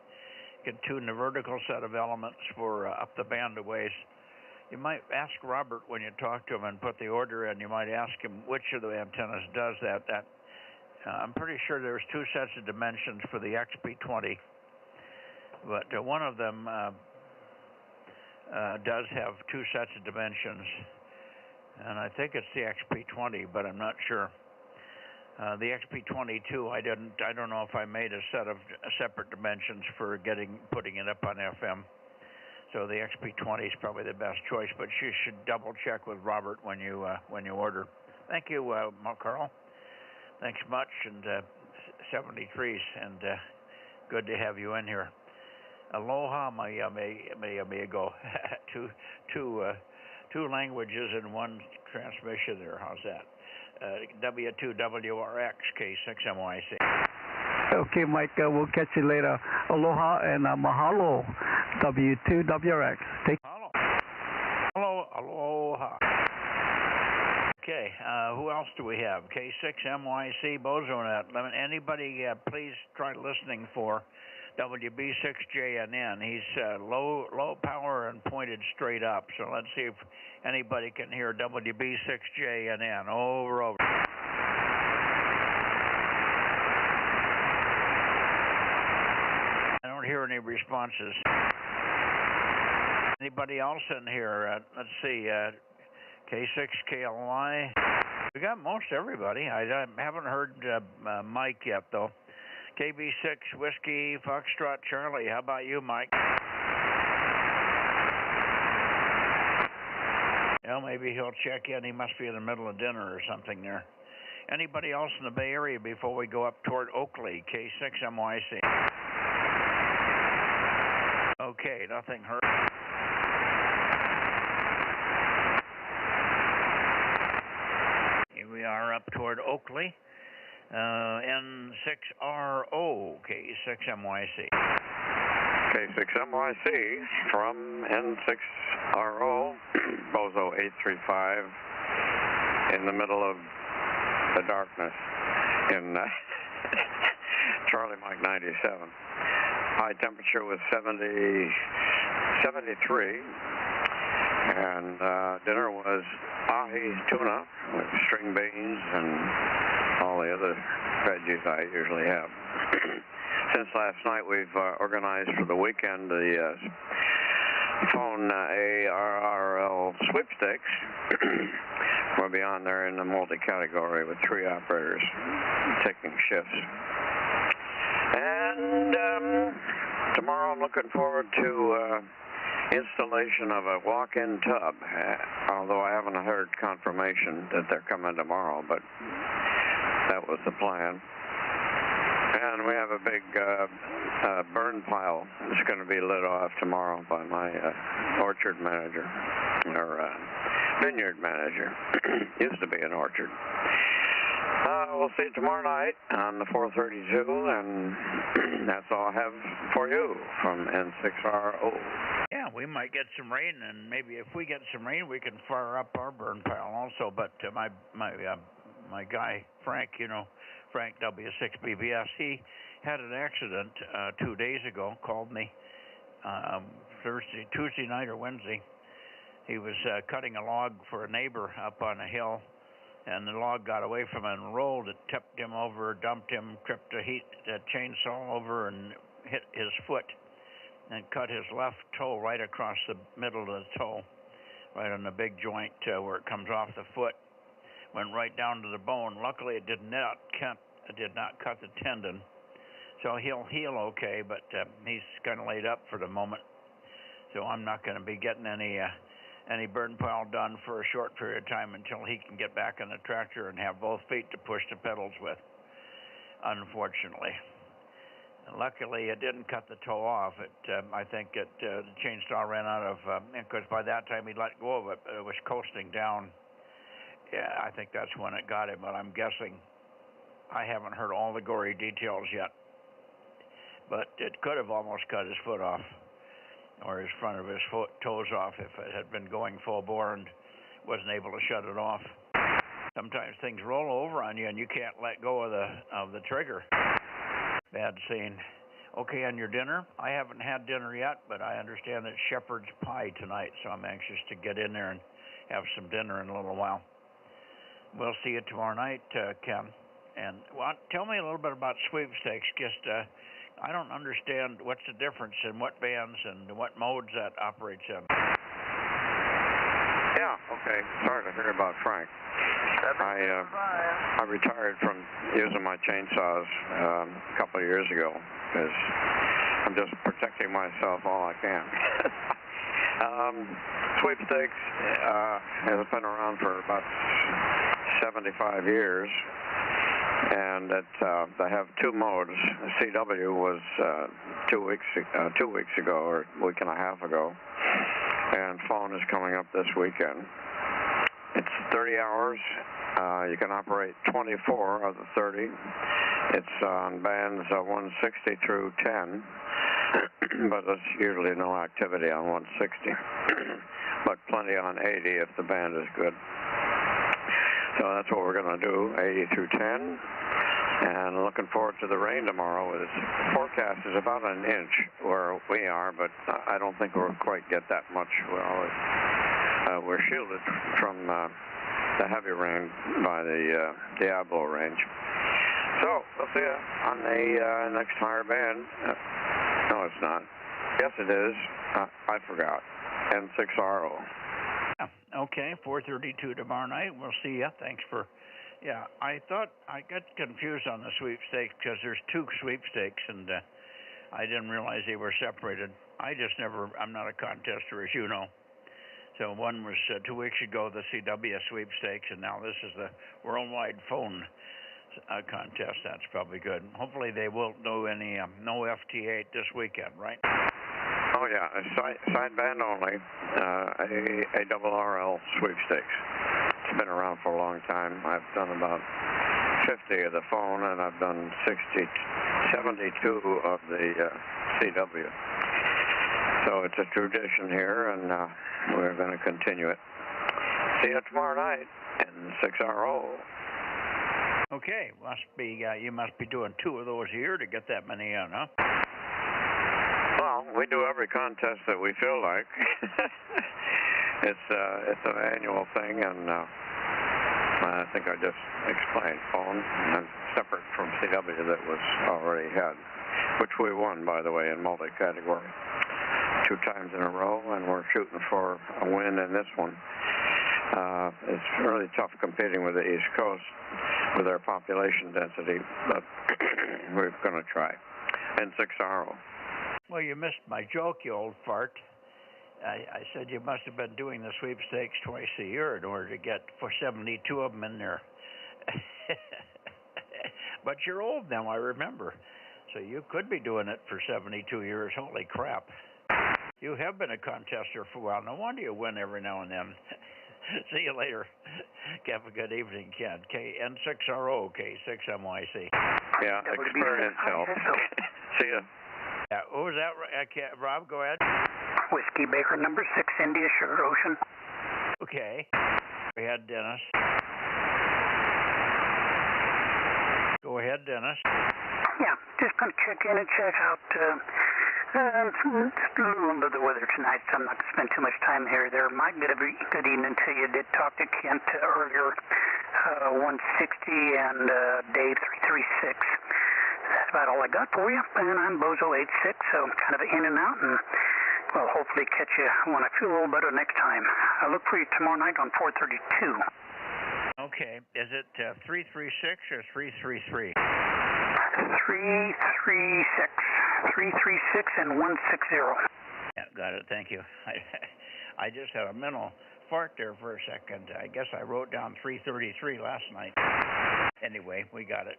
You can tune the vertical set of elements for up the band of ways. You might ask Robert when you talk to him and put the order in, you might ask him which of the antennas does that. I'm pretty sure there's 2 sets of dimensions for the XP20, but one of them does have 2 sets of dimensions, and I think it's the XP20, but I'm not sure. The XP22, I don't know if I made a set of separate dimensions for putting it up on FM. So the XP20 is probably the best choice, but you should double check with Robert when you order. Thank you, Carl. Thanks much, and 73s, and good to have you in here. Aloha, my amigo. Two languages in one transmission there. How's that? W2WRX K6MYC. Okay, Mike, we'll catch you later. Aloha and mahalo, W2WRX. Aloha. Okay, who else do we have? K6MYC Bozo Net. Anybody, please try listening for WB6JNN. He's low power and pointed straight up. So let's see if anybody can hear WB6JNN. Over. I don't hear any responses. Anybody else in here? Let's see. K6KLY. We got most everybody. I haven't heard Mike yet, though. KB6 Whiskey Foxtrot Charlie. How about you, Mike? Well, maybe he'll check in. He must be in the middle of dinner or something there. Anybody else in the Bay Area before we go up toward Oakley? K6MYC. Okay, nothing heard. Here we are up toward Oakley. N6RO, K6MYC. K6MYC from N6RO, Bozo 835, in the middle of the darkness in Charlie Mike 97. High temperature was 73, and dinner was ahi tuna with string beans and all the other veggies I usually have. Since last night, we've organized for the weekend the phone ARRL sweepstakes. We'll be on there in the multi-category with 3 operators taking shifts. And tomorrow I'm looking forward to installation of a walk-in tub, although I haven't heard confirmation that they're coming tomorrow, but that was the plan. And we have a big burn pile that's going to be lit off tomorrow by my orchard manager, or vineyard manager. Used to be an orchard. We'll see you tomorrow night on the 432, and that's all I have for you from N6RO. Yeah, we might get some rain, and maybe if we get some rain, we can fire up our burn pile also. But my guy, Frank, Frank W6BBS, he had an accident 2 days ago, called me Tuesday night or Wednesday. He was cutting a log for a neighbor up on a hill, and the log got away from him and rolled. It tipped him over, dumped him, tripped a chainsaw over and hit his foot and cut his left toe right across the middle of the toe, right on the big joint where it comes off the foot. Went right down to the bone. Luckily, it did not cut the tendon. So he'll heal okay, but he's kind of laid up for the moment. So I'm not going to be getting any burn pile done for a short period of time until he can get back on the tractor and have both feet to push the pedals with, unfortunately. Luckily, it didn't cut the toe off. I think the chainsaw ran out of, because by that time he let go of it, but it was coasting down. Yeah, I think that's when it got him, but I'm guessing. I haven't heard all the gory details yet, but it could have almost cut his foot off, or his front of his toes off if it had been going full bore and wasn't able to shut it off. Sometimes things roll over on you and you can't let go of the trigger. Bad scene. Okay, on your dinner? I haven't had dinner yet, but I understand it's shepherd's pie tonight, so I'm anxious to get in there and have some dinner in a little while. We'll see you tomorrow night, Ken. And well, tell me a little bit about sweepstakes. Just I don't understand what's the difference in what bands and what modes that operates in. Yeah, okay. Sorry to hear about Frank. I retired from using my chainsaws a couple of years ago because I'm just protecting myself all I can. Sweepstakes has been around for about 75 years, and they have two modes. CW was 2 weeks ago or a week and a half ago, and phone is coming up this weekend. It's 30 hours. You can operate 24 of the 30. It's on bands 160 through 10, but there's usually no activity on 160, but plenty on 80 if the band is good. So that's what we're going to do, 80 through 10, and looking forward to the rain tomorrow. The forecast is about an inch where we are, but I don't think we'll quite get that much. We're shielded from the heavy rain by the Diablo range. So, we'll see you on the next higher band. No, it's not. Yes, it is. I forgot. N6RO. Okay, 4:32 tomorrow night. We'll see you. Thanks for... Yeah, I thought I got confused on the sweepstakes because there's two sweepstakes, and I didn't realize they were separated. I'm not a contester, as you know. So one was 2 weeks ago, the CW sweepstakes, and now this is the worldwide phone contest. That's probably good. Hopefully they won't do any no FT8 this weekend, right? Oh yeah, sideband only, ARRL sweepstakes. It's been around for a long time. I've done about 50 of the phone, and I've done 72 of the CW. So it's a tradition here, and we're going to continue it. See you tomorrow night in 6RO. Okay, you must be doing 2 of those a year to get that many in, huh? Well, we do every contest that we feel like. It's an annual thing, and I think I just explained phone and separate from CW that was already had, which we won, by the way, in multi-category 2 times in a row, and we're shooting for a win in this one. It's really tough competing with the East Coast with their population density, but we're going to try. N6RO. Well, you missed my joke, you old fart. I said you must have been doing the sweepstakes twice a year in order to get for 72 of them in there. But you're old now, I remember. So you could be doing it for 72 years. Holy crap. You have been a contester for a while. No wonder you win every now and then. See you later. Have a good evening, Ken. N6RO, K6MYC. Yeah, experience helps. See ya. Yeah, what was that? Rob, go ahead. Whiskey Baker number 6, India, Sugar Ocean. Okay. Go ahead, Dennis. Go ahead, Dennis. Yeah, just going to check in and check out just a little under the weather tonight, so I'm not going to spend too much time here. There might get a good evening to you. Did talk to Kent earlier, 160 and Dave 336. That's about all I got for you. And I'm Bozo 86, so I'm kind of in and out, and we'll hopefully catch you when I feel a little better next time. I'll look for you tomorrow night on 432. Okay. Is it 336 or 333? 336 and 160. Yeah, got it. Thank you. I just had a mental fart there for a second. I guess I wrote down 333 last night. Anyway, we got it.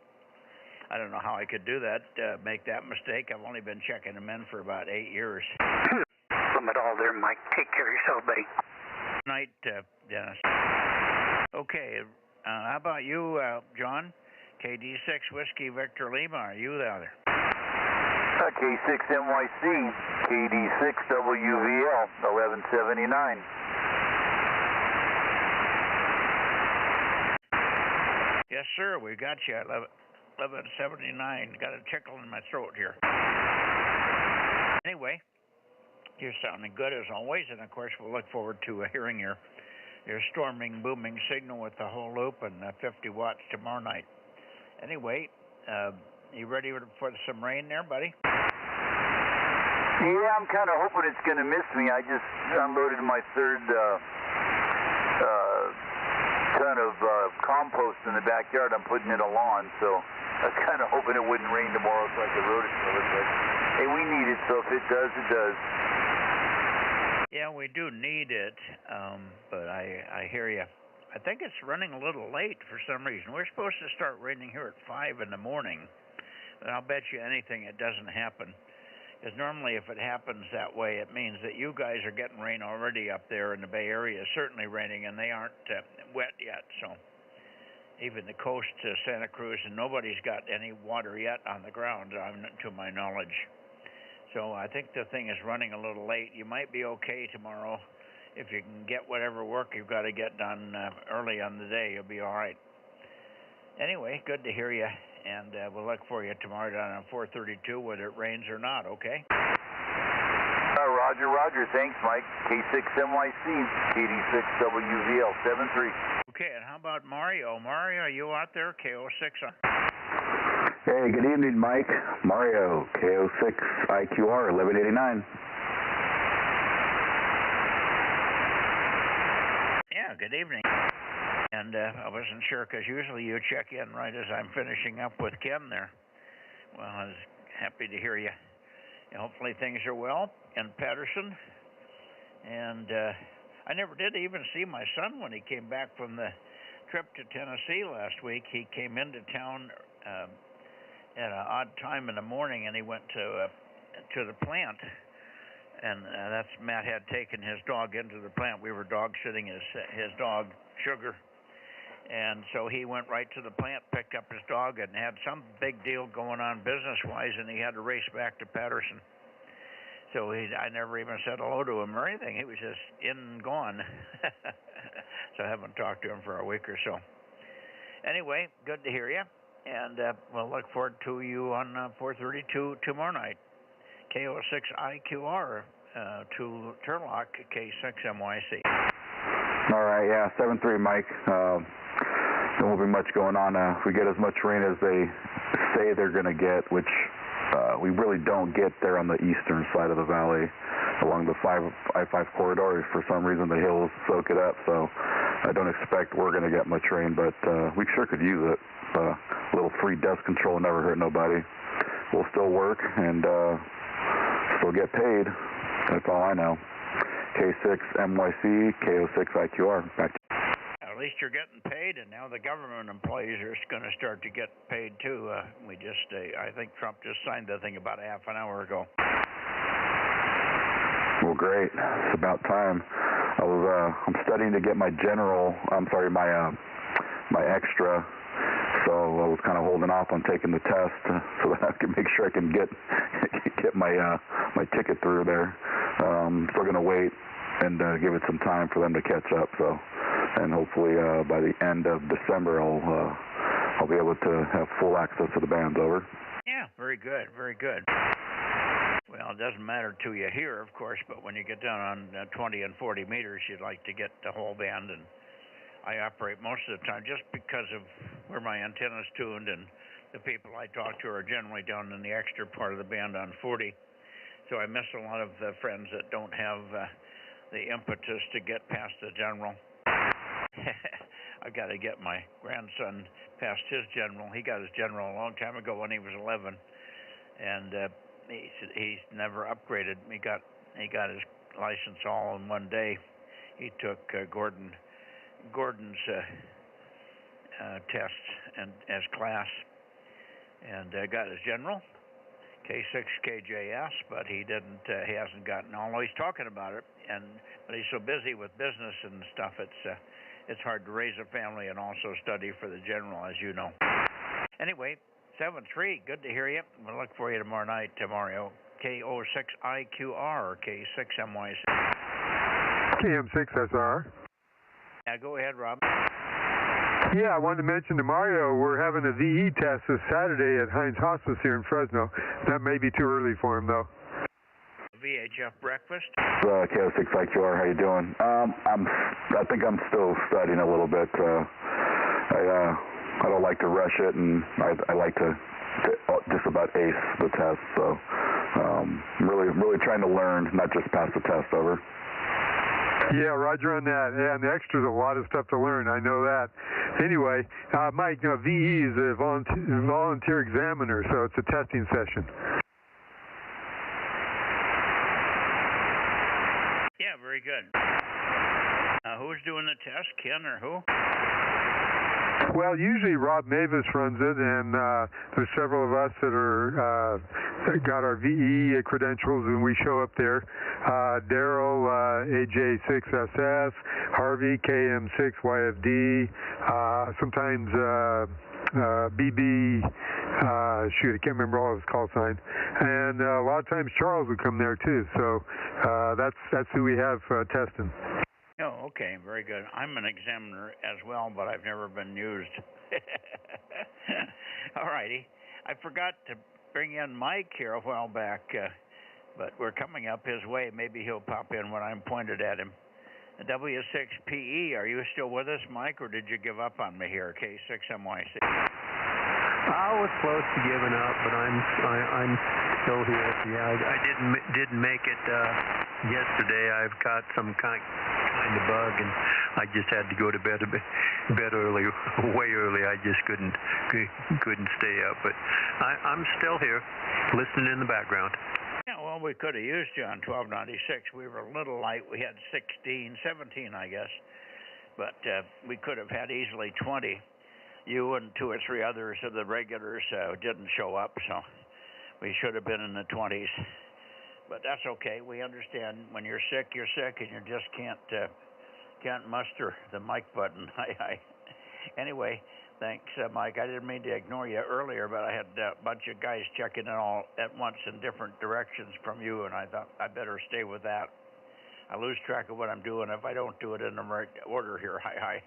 I don't know how I could do that, make that mistake. I've only been checking them in for about 8 years. From it all there, Mike. Take care of yourself, buddy. Night, Dennis. Okay, how about you, John? KD6 Whiskey Victor Lima, are you there? K6NYC, KD6 WVL, 1179. Yes, sir, we got you at 1179. Got a tickle in my throat here. Anyway, you're sounding good as always, and of course we'll look forward to hearing your storming, booming signal with the whole loop and 50 watts tomorrow night. Anyway, you ready for some rain there, buddy? Yeah, I'm kind of hoping it's going to miss me. I just unloaded my third ton of compost in the backyard. I'm putting in a lawn, so I was kind of hoping it wouldn't rain tomorrow so I could road it to it. But hey, we need it, so if it does, it does. Yeah, we do need it, but I hear you. I think it's running a little late for some reason. We're supposed to start raining here at 5 in the morning, but I'll bet you anything it doesn't happen. Because normally if it happens that way, it means that you guys are getting rain already up there in the Bay Area, certainly raining, and they aren't wet yet. So even the coast to Santa Cruz, and nobody's got any water yet on the ground, to my knowledge. So I think the thing is running a little late. You might be okay tomorrow. If you can get whatever work you've got to get done early on the day, you'll be all right. Anyway, good to hear you, and we'll look for you tomorrow down on 432, whether it rains or not, okay? Roger. Thanks, Mike. K6NYC, KD6WVL, 73. Okay, and how about Mario? Mario, are you out there? KO6. Hey, good evening, Mike. Mario, KO6 IQR, 1189. Yeah, good evening. And I wasn't sure because usually you check in right as I'm finishing up with Ken there. Well, I was happy to hear you. And hopefully things are well in Patterson. And I never did even see my son when he came back from the trip to Tennessee last week. He came into town at an odd time in the morning, and he went to the plant. And that's Matt had taken his dog into the plant. We were dog sitting his dog, Sugar. And so he went right to the plant, picked up his dog, and had some big deal going on business-wise, and he had to race back to Patterson. So I never even said hello to him or anything. He was just in and gone. So I haven't talked to him for a week or so. Anyway, good to hear you. And we'll look forward to you on 432 tomorrow night. KO6 IQR to Turlock, K6MYC. All right, yeah, 7-3, Mike. There won't be much going on. If we get as much rain as they say they're going to get, which we really don't get there on the eastern side of the valley along the I-5 corridor. For some reason, the hills soak it up, so I don't expect we're going to get much rain, but we sure could use it. A little free dust control never hurt nobody. We'll still work and still get paid. That's all I know. K6MYC, KO6 IQR. Back to At least you're getting paid, and now the government employees are going to start to get paid too. I think Trump just signed that thing about a half an hour ago. Well, great. It's about time. I'm studying to get my my extra. So I was kind of holding off on taking the test so that I can make sure I can get my ticket through there. Still going to wait and give it some time for them to catch up. So, and hopefully by the end of December I'll be able to have full access to the bands. Over. Yeah, very good, very good. Well, it doesn't matter to you here, of course, but when you get down on 20 and 40 meters, you'd like to get the whole band, and I operate most of the time just because of where my antenna's tuned, and the people I talk to are generally down in the extra part of the band on 40. So I miss a lot of friends that don't have the impetus to get past the general. I've got to get my grandson past his general. He got his general a long time ago when he was 11, and he's never upgraded. He got his license all in one day. He took Gordon's test and as class, and got his general, K6 KJS, but he didn't. He hasn't gotten. Although he's talking about it, but he's so busy with business and stuff. It's hard to raise a family and also study for the general, as you know. Anyway, 7-3. Good to hear you. We'll look for you tomorrow night, Mario. KO6IQR or K6MYC. KM6SR. Yeah, go ahead, Rob. Yeah, I wanted to mention to Mario we're having a VE test this Saturday at Heinz Hospice here in Fresno. That may be too early for him, though. VHF breakfast. KO6IQR, how you doing? I think I'm still studying a little bit. I don't like to rush it, and I like to just about ace the test. So I'm really trying to learn, not just pass the test over. Yeah, roger on that. Yeah, and the extra's a lot of stuff to learn. I know that. Anyway, Mike, VE is a volunteer examiner, so it's a testing session. Yeah, very good. Who's doing the test, Ken or who? Well, usually Rob Mavis runs it, and there's several of us that are got our VE credentials, and we show up there. Daryl, AJ6SS, Harvey, KM6YFD, sometimes BB, shoot, I can't remember all his call sign. And a lot of times Charles would come there too, so that's who we have testing. Oh, okay, very good. I'm an examiner as well, but I've never been used. All righty. I forgot to bring in Mike here a while back, but we're coming up his way. Maybe he'll pop in when I'm pointed at him. W6PE, are you still with us, Mike, or did you give up on me here? K6MYC. I was close to giving up, but I'm still here. Yeah, I didn't make it yesterday. I've got some kind of bug, and I just had to go to bed early, way early. I just couldn't stay up, but I'm still here, listening in the background. Yeah, well, we could have used you on 1296. We were a little light. We had 17, I guess, but we could have had easily 20. You and 2 or 3 others of the regulars didn't show up, so we should have been in the 20s. But that's okay. We understand when you're sick, and you just can't muster the mic button. Anyway, thanks, Mike. I didn't mean to ignore you earlier, but I had a bunch of guys checking in all at once in different directions from you, and I thought I better stay with that. I lose track of what I'm doing if I don't do it in the right order here. Hi.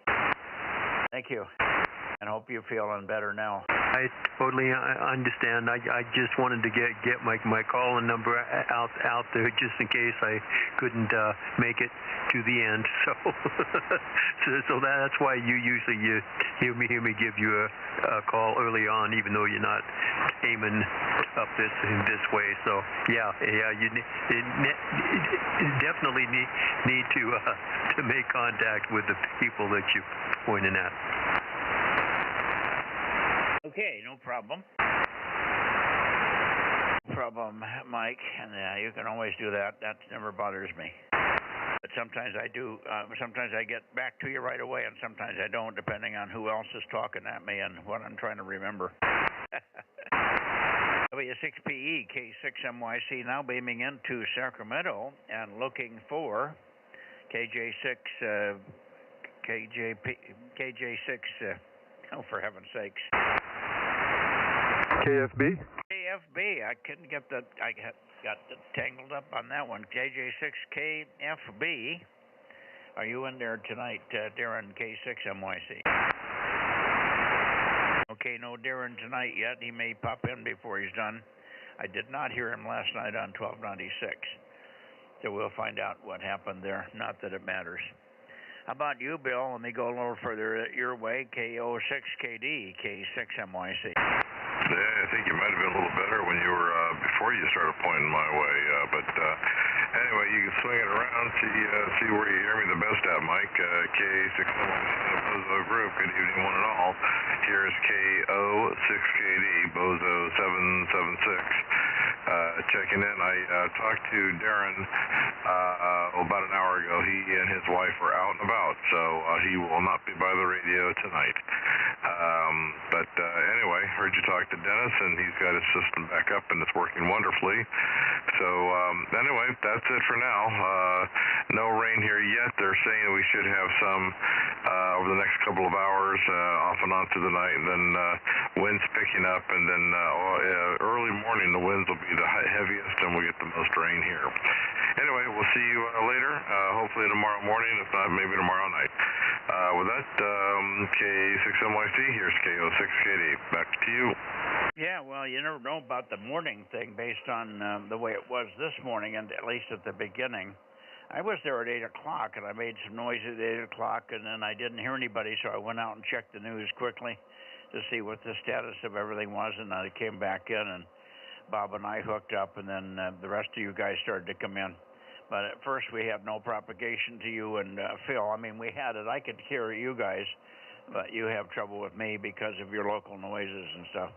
Thank you. And hope you're feeling better now. I totally understand. I just wanted to get my call-in number out there just in case I couldn't make it to the end. So that's why you usually hear me give you a call early on, even though you're not aiming up in this way. So yeah, you definitely need to make contact with the people that you're pointing at. Okay, no problem. Mike, and you can always do that. That never bothers me. But sometimes I do. Sometimes I get back to you right away, and sometimes I don't, depending on who else is talking at me and what I'm trying to remember. W6PE, K6MYC, now beaming into Sacramento and looking for KJ6, KJ6, oh, for heaven's sakes. KFB? KFB. I couldn't get that. I got tangled up on that one. KJ6KFB. Are you in there tonight, Darren, K6MYC? Okay, no Darren tonight yet. He may pop in before he's done. I did not hear him last night on 1296. So we'll find out what happened there. Not that it matters. How about you, Bill? Let me go a little further your way. KO6KD, K6MYC. Yeah, I think you might have been a little better when you were before you started pointing my way. But Anyway, you can swing it around, see where you hear me the best at, Mike. K6MYC, the Bozo Group. Good evening, one and all. Here's KO6KD, Bozo 776. Checking in. I talked to Darren about an hour ago. He and his wife were out and about, so he will not be by the radio tonight. But anyway, heard you talk to Dennis, and he's got his system back up, and it's working wonderfully. So anyway, that's it for now. No rain here yet. They're saying we should have some over the next couple of hours, off and on through the night, and then winds picking up, and then early morning the winds will be the heaviest, and we'll get the most rain here. Anyway, we'll see you later, hopefully tomorrow morning, if not maybe tomorrow night. With that, K6MYC, here's KO6KD. Back to you. Yeah, well, you never know about the morning thing based on the way it was this morning, and at least at the beginning. I was there at 8 o'clock, and I made some noise at 8 o'clock, and then I didn't hear anybody, so I went out and checked the news quickly to see what the status of everything was, and I came back in, and Bob and I hooked up, and then the rest of you guys started to come in. But at first we had no propagation to you and Phil. I mean, we had it. I could hear you guys, but you have trouble with me because of your local noises and stuff.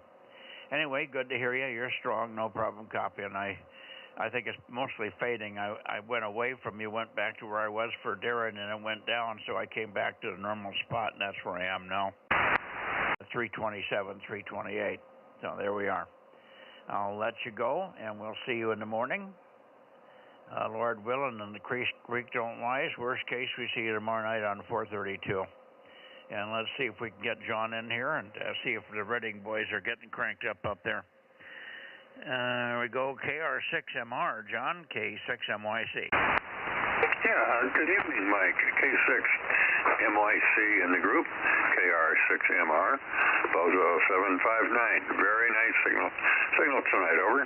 Anyway, good to hear you. You're strong, no problem copying. I think it's mostly fading. I went away from you, went back to where I was for Darren, and it went down, so I came back to the normal spot, and that's where I am now. 327, 328. So there we are. I'll let you go, and we'll see you in the morning. Lord willing, and the creek don't rise. Worst case, we see you tomorrow night on 432. And let's see if we can get John in here and see if the Reading boys are getting cranked up there. There we go, KR6MR, John, K6MYC. Yeah, good evening, Mike. K6MYC in the group, KR6MR, Bozo 759. Very nice signal tonight, over.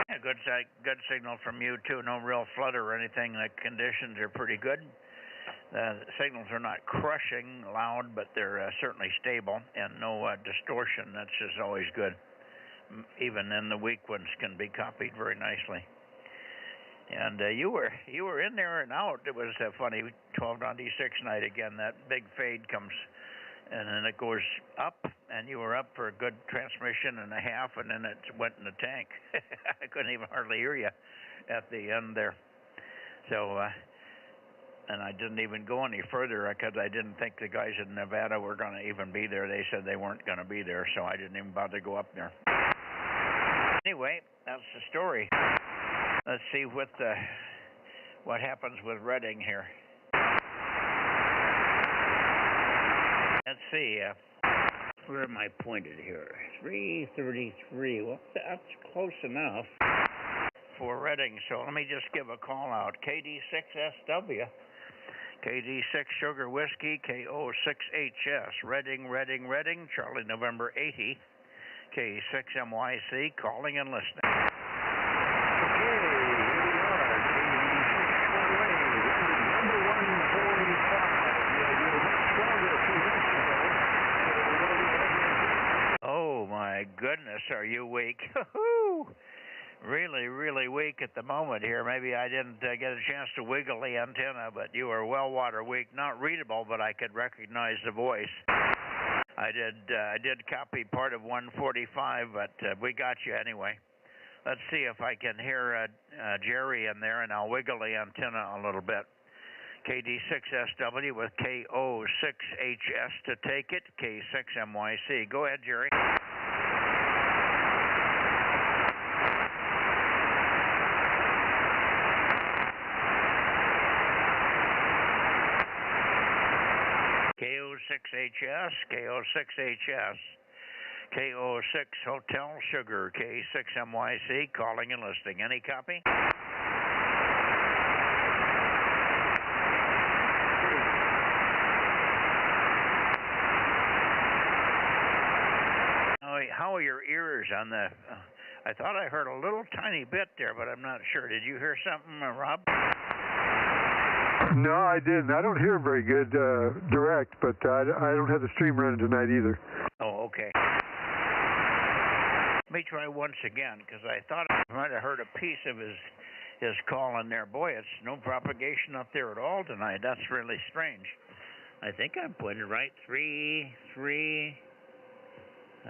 Yeah, good signal from you, too. No real flutter or anything. The conditions are pretty good. The signals are not crushing loud, but they're certainly stable, and no distortion. That's just always good. Even in the weak ones can be copied very nicely. And you were in there and out. It was funny. 1296 night again. That big fade comes, and then it goes up, and you were up for a good transmission and a half, and then it went in the tank. I couldn't even hardly hear you at the end there. So, and I didn't even go any further because I didn't think the guys in Nevada were going to even be there. They said they weren't going to be there, so I didn't even bother to go up there. Anyway, that's the story. Let's see what happens with Reading here. Let's see. Where am I pointed here? 333. Well, that's close enough for Reading. So let me just give a call out. KD6SW. KD6 Sugar Whiskey, KO6HS. Reading, Charlie November 80. K6MYC, calling and listening. Oh my goodness, are you weak? Really weak at the moment here. Maybe I didn't get a chance to wiggle the antenna, but you are well water weak. Not readable, but I could recognize the voice. I did copy part of 145, but we got you anyway. Let's see if I can hear Jerry in there, and I'll wiggle the antenna a little bit. KD6SW with KO6HS to take it, K6MYC. Go ahead, Jerry. KO6HS, KO6HS, KO6 Hotel Sugar, K6MYC, calling and listening. Any copy? How are your ears on the... I thought I heard a little tiny bit there, but I'm not sure. Did you hear something, Rob? No, I didn't. I don't hear very good direct, but I don't have the stream running tonight either. Oh, okay. Let me try once again, because I thought I might have heard a piece of is calling there. Boy, it's no propagation up there at all tonight. That's really strange. I think I'm pointed right. 3-3.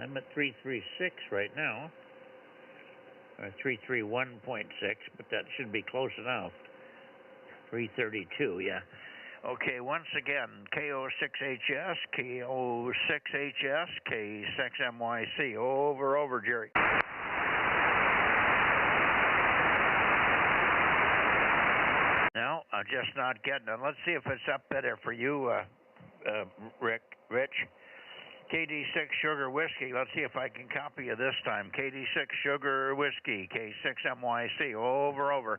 I'm at 336 right now. 331.6, but that should be close enough. 332, yeah. Okay, once again, KO6HS, KO6HS, K6MYC. Over, Jerry. No, I'm just not getting it. Let's see if it's up better for you, Rich. KD6 Sugar Whiskey. Let's see if I can copy you this time. KD6 Sugar Whiskey, K6MYC. Over.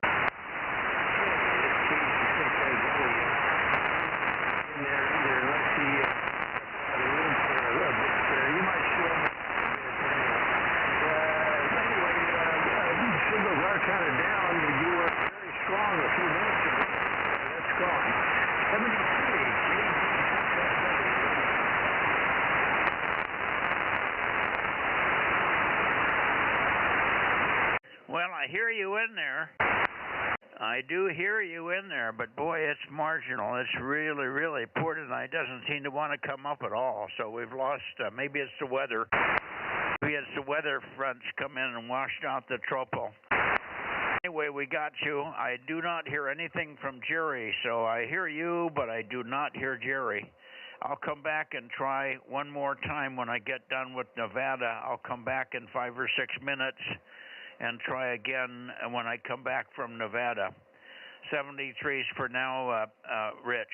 Well, I hear you in there. I do hear you in there, but boy, it's marginal. It's really, really poor tonight. Doesn't seem to want to come up at all. So we've lost, maybe it's the weather. Maybe it's the weather fronts come in and washed out the tropo. Anyway, we got you. I do not hear anything from Jerry, so I hear you, but I do not hear Jerry. I'll come back and try one more time when I get done with Nevada. I'll come back in 5 or 6 minutes and try again when I come back from Nevada. 73s for now, Rich.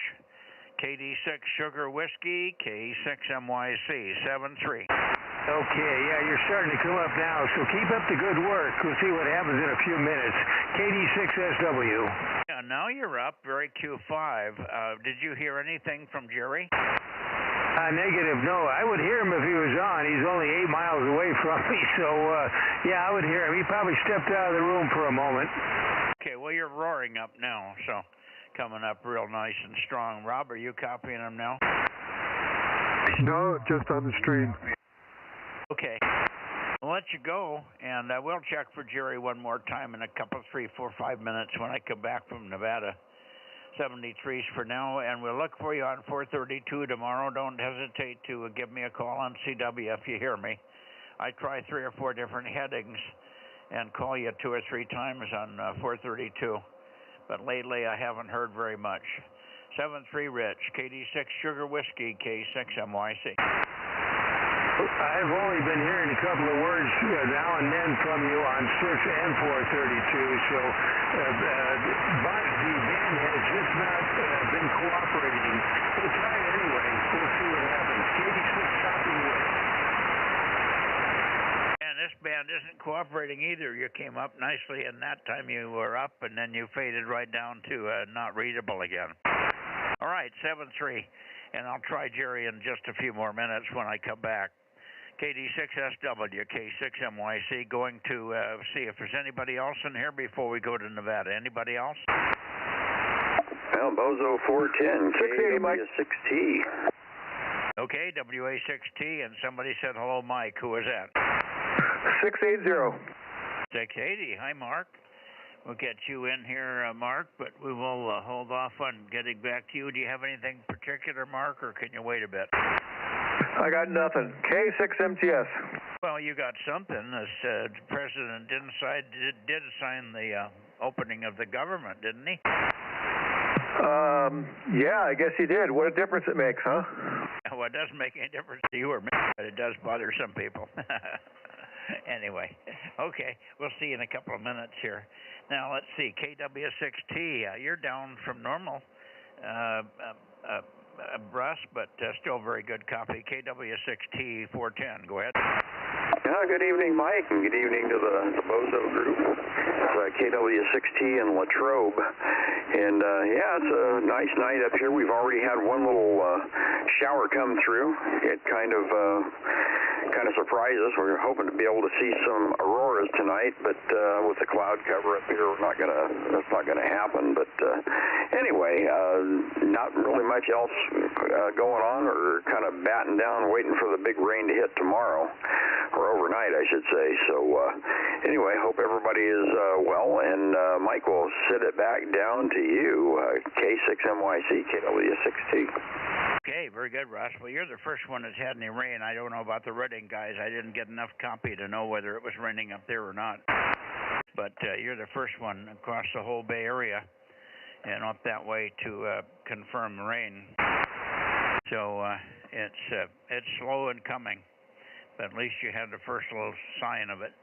KD6 Sugar Whiskey, K6MYC, 73. Okay, yeah, you're starting to come up now, so keep up the good work. We'll see what happens in a few minutes. KD6SW. Yeah, now you're up, very Q5. Did you hear anything from Jerry? Negative, no. I would hear him if he was on. He's only 8 miles away from me, so, yeah, I would hear him. He probably stepped out of the room for a moment. Okay, well, you're roaring up now, so coming up real nice and strong. Rob, are you copying him now? No, just on the stream. Okay. I'll let you go, and I will check for Jerry one more time in a couple, 3, 4, 5 minutes when I come back from Nevada. 73s for now, and we'll look for you on 432 tomorrow. Don't hesitate to give me a call on CW if you hear me. I try 3 or 4 different headings and call you 2 or 3 times on 432, but lately I haven't heard very much. 73 Rich, KD6 Sugar Whiskey, K6MYC. I've only been hearing a couple of words now and then from you on 6 and 432, so but the band has just not been cooperating. We'll try it anyway. We'll see what happens. KD6 stopping away. And this band isn't cooperating either. You came up nicely, and that time you were up, and then you faded right down to not readable again. All right, 7-3, and I'll try Jerry in just a few more minutes when I come back. KD6SW, K6MYC, going to see if there's anybody else in here before we go to Nevada. Anybody else? Well, Bozo 410, KW6T. Okay, WA6T, and somebody said hello, Mike. Who was that? 680. 680. Hi, Mark. We'll get you in here, Mark, but we will hold off on getting back to you. Do you have anything particular, Mark, or can you wait a bit? I got nothing. K6MTS. Well, you got something. The president did sign the opening of the government, didn't he? Yeah, I guess he did. What a difference it makes, huh? Well, it doesn't make any difference to you or me, but it does bother some people. Anyway, okay, we'll see you in a couple of minutes here. Now, let's see, KW6T, you're down from normal. Russ, but still very good copy. KW6T 410. Go ahead. Good evening, Mike, and good evening to the Bozo group. It's KW6T in Latrobe. And yeah, it's a nice night up here. We've already had one little shower come through. It kind of surprised us. We're hoping to be able to see some aurora as tonight, but with the cloud cover up here, that's not gonna happen. But anyway, not really much else going on, or kind of batting down, waiting for the big rain to hit tomorrow, or overnight, I should say. So anyway, hope everybody is well, and Mike will sit it back down to you, K6MYC, KW6T. Okay, very good, Russ. Well, you're the first one that's had any rain. I don't know about the Redding guys. I didn't get enough copy to know whether it was raining up there or not. But you're the first one across the whole Bay Area and up that way to confirm rain. So it's slow in coming, but at least you had the first little sign of it.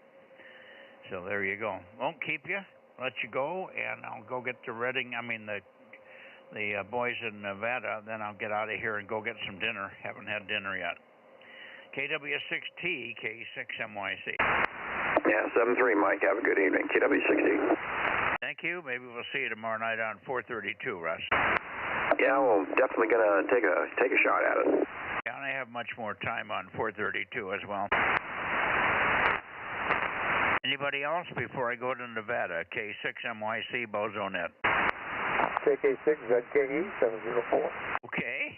So there you go. Won't keep you. Let you go, and I'll go get the Redding. I mean the boys in Nevada. Then I'll get out of here and go get some dinner. Haven't had dinner yet. KW6T, K6MYC. Yeah, 7-3, Mike. Have a good evening. KW6T. Thank you. Maybe we'll see you tomorrow night on 432, Russ. Yeah, we're definitely gonna take a shot at it. Yeah, and I have much more time on 432 as well. Anybody else before I go to Nevada? K6MYC, Bozo Net. KK6ZKE 704. Okay.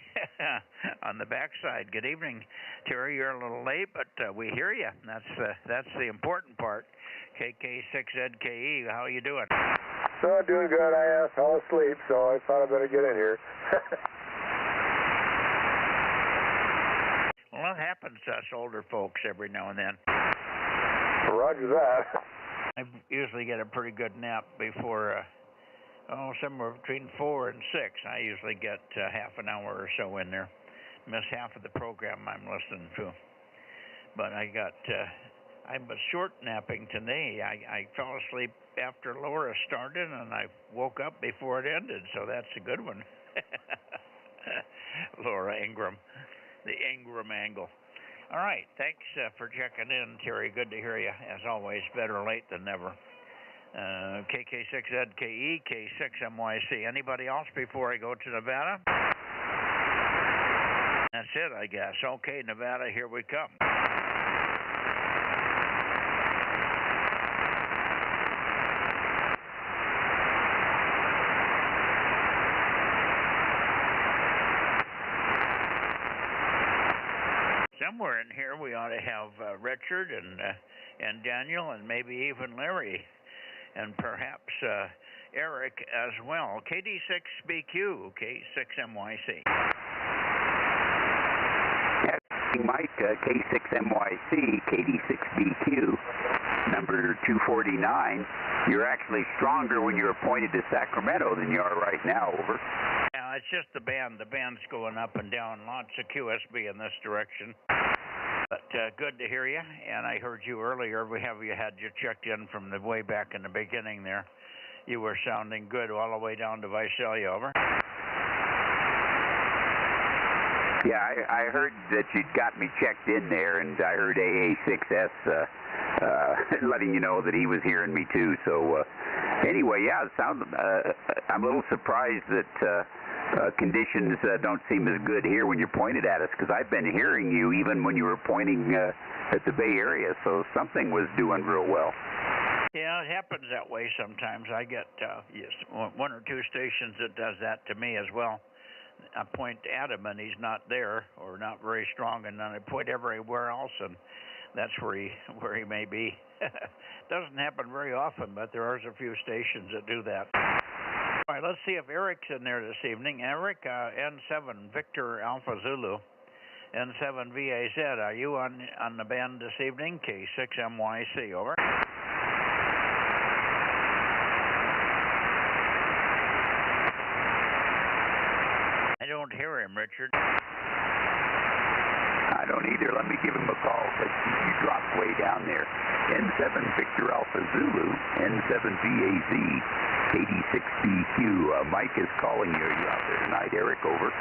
On the backside. Good evening, Terry. You're a little late, but we hear you. That's the important part. KK6ZKE, how are you doing? So doing good. I fell asleep, so I thought I'd better get in here. Well, that happens to us older folks every now and then. Roger that. I usually get a pretty good nap before, somewhere between 4 and 6. I usually get half an hour or so in there. Miss half of the program I'm listening to. But I was short napping today. I fell asleep after Laura started, and I woke up before it ended, so that's a good one. Laura Ingram, the Ingram angle. All right, thanks for checking in, Terry. Good to hear you. As always, better late than never. KK6ZKE, K6MYC. Anybody else before I go to Nevada? That's it, I guess. Okay, Nevada, here we come. Somewhere in here we ought to have Richard and Daniel and maybe even Larry and perhaps Eric as well. KD6BQ, K6MYC. Mike, K6MYC, KD6BQ, number 249. You're actually stronger when you're appointed to Sacramento than you are right now, over. Yeah, it's just the band. The band's going up and down. Lots of QSB in this direction. But good to hear you. And I heard you earlier. Had you checked in from the way back in the beginning there. You were sounding good all the way down to Visalia, over. Yeah, I heard that you'd got me checked in there, and I heard AA6S letting you know that he was hearing me too. So anyway, yeah, I'm a little surprised that conditions don't seem as good here when you're pointed at us, because I've been hearing you even when you were pointing at the Bay Area, so something was doing real well. Yeah, it happens that way sometimes. I get one or two stations that does that to me as well. I point at him and he's not there or not very strong, and then I point everywhere else, and that's where he may be. Doesn't happen very often, but there are a few stations that do that. All right, let's see if Eric's in there this evening. Eric, N7 Victor Alpha Zulu, N7 VAZ. Are you on the band this evening? K6MYC, over. I don't hear him, Richard. I don't either. Let me give him a call, but you dropped way down there. N7 Victor Alpha Zulu, N7 VAZ, 86BQ. Mike is calling you. Are you out there tonight, Eric? Over.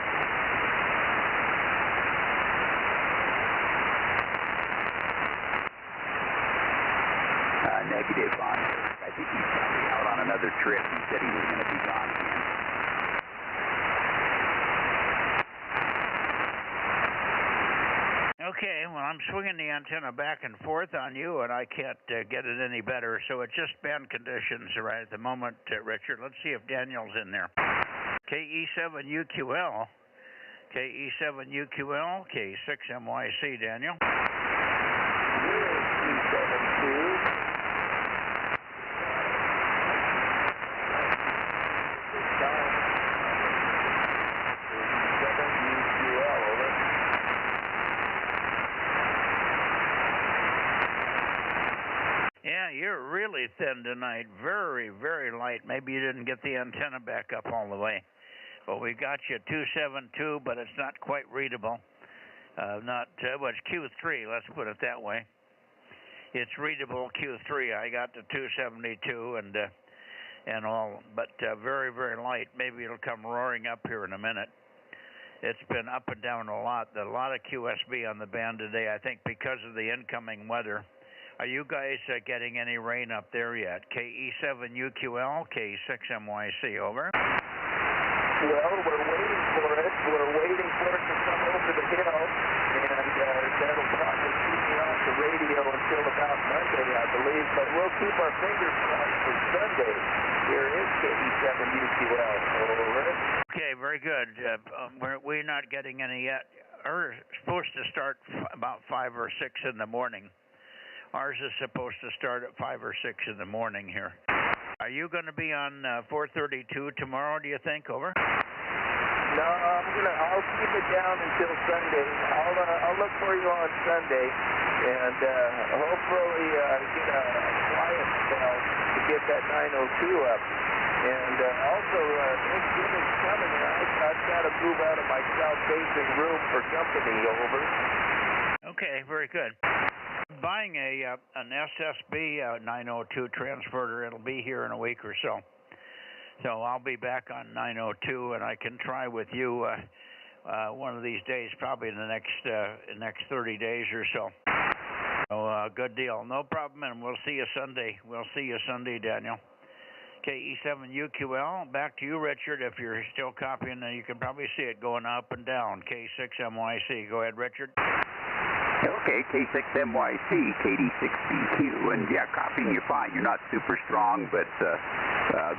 Negative on Eric. I think he's probably out on another trip. He said he was going to be gone again. Okay, well, I'm swinging the antenna back and forth on you, and I can't get it any better, so it's just band conditions right at the moment, Richard. Let's see if Daniel's in there. KE7UQL, KE7UQL, K6MYC, Daniel. Yeah, you're really thin tonight. Very, very light. Maybe you didn't get the antenna back up all the way. Well, we got you 272, but it's not quite readable. Well, it's Q3, let's put it that way. It's readable Q3. I got to 272 and all, but very, very light. Maybe it'll come roaring up here in a minute. It's been up and down a lot. A lot of QSB on the band today, I think, because of the incoming weather. Are you guys getting any rain up there yet? KE7UQL, K6MYC, over. Well, we're waiting for it. We're waiting for it to come over the hill, and that'll probably keep me off the radio until about Monday, I believe. But we'll keep our fingers crossed for Sunday. Here is KE7UQL, over. Okay, very good. We're not getting any yet. We're supposed to start about 5 or 6 in the morning. Ours is supposed to start at 5 or 6 in the morning here. Are you going to be on 432 tomorrow, do you think? Over. No, I'll keep it down until Sunday. I'll look for you on Sunday, and hopefully get a quiet spell to get that 902 up. And also, Thanksgiving's coming, and I've got to move out of my south-facing room for company. Over. Okay, very good. Buying an SSB 902 transverter. It'll be here in a week or so. So I'll be back on 902, and I can try with you one of these days, probably in the next 30 days or so. So good deal, no problem, and we'll see you Sunday. We'll see you Sunday, Daniel. KE7UQL, back to you, Richard. If you're still copying, you can probably see it going up and down. K6MYC. Go ahead, Richard. Okay, K6MYC, KD6BQ, and yeah, copying you fine. You're not super strong, but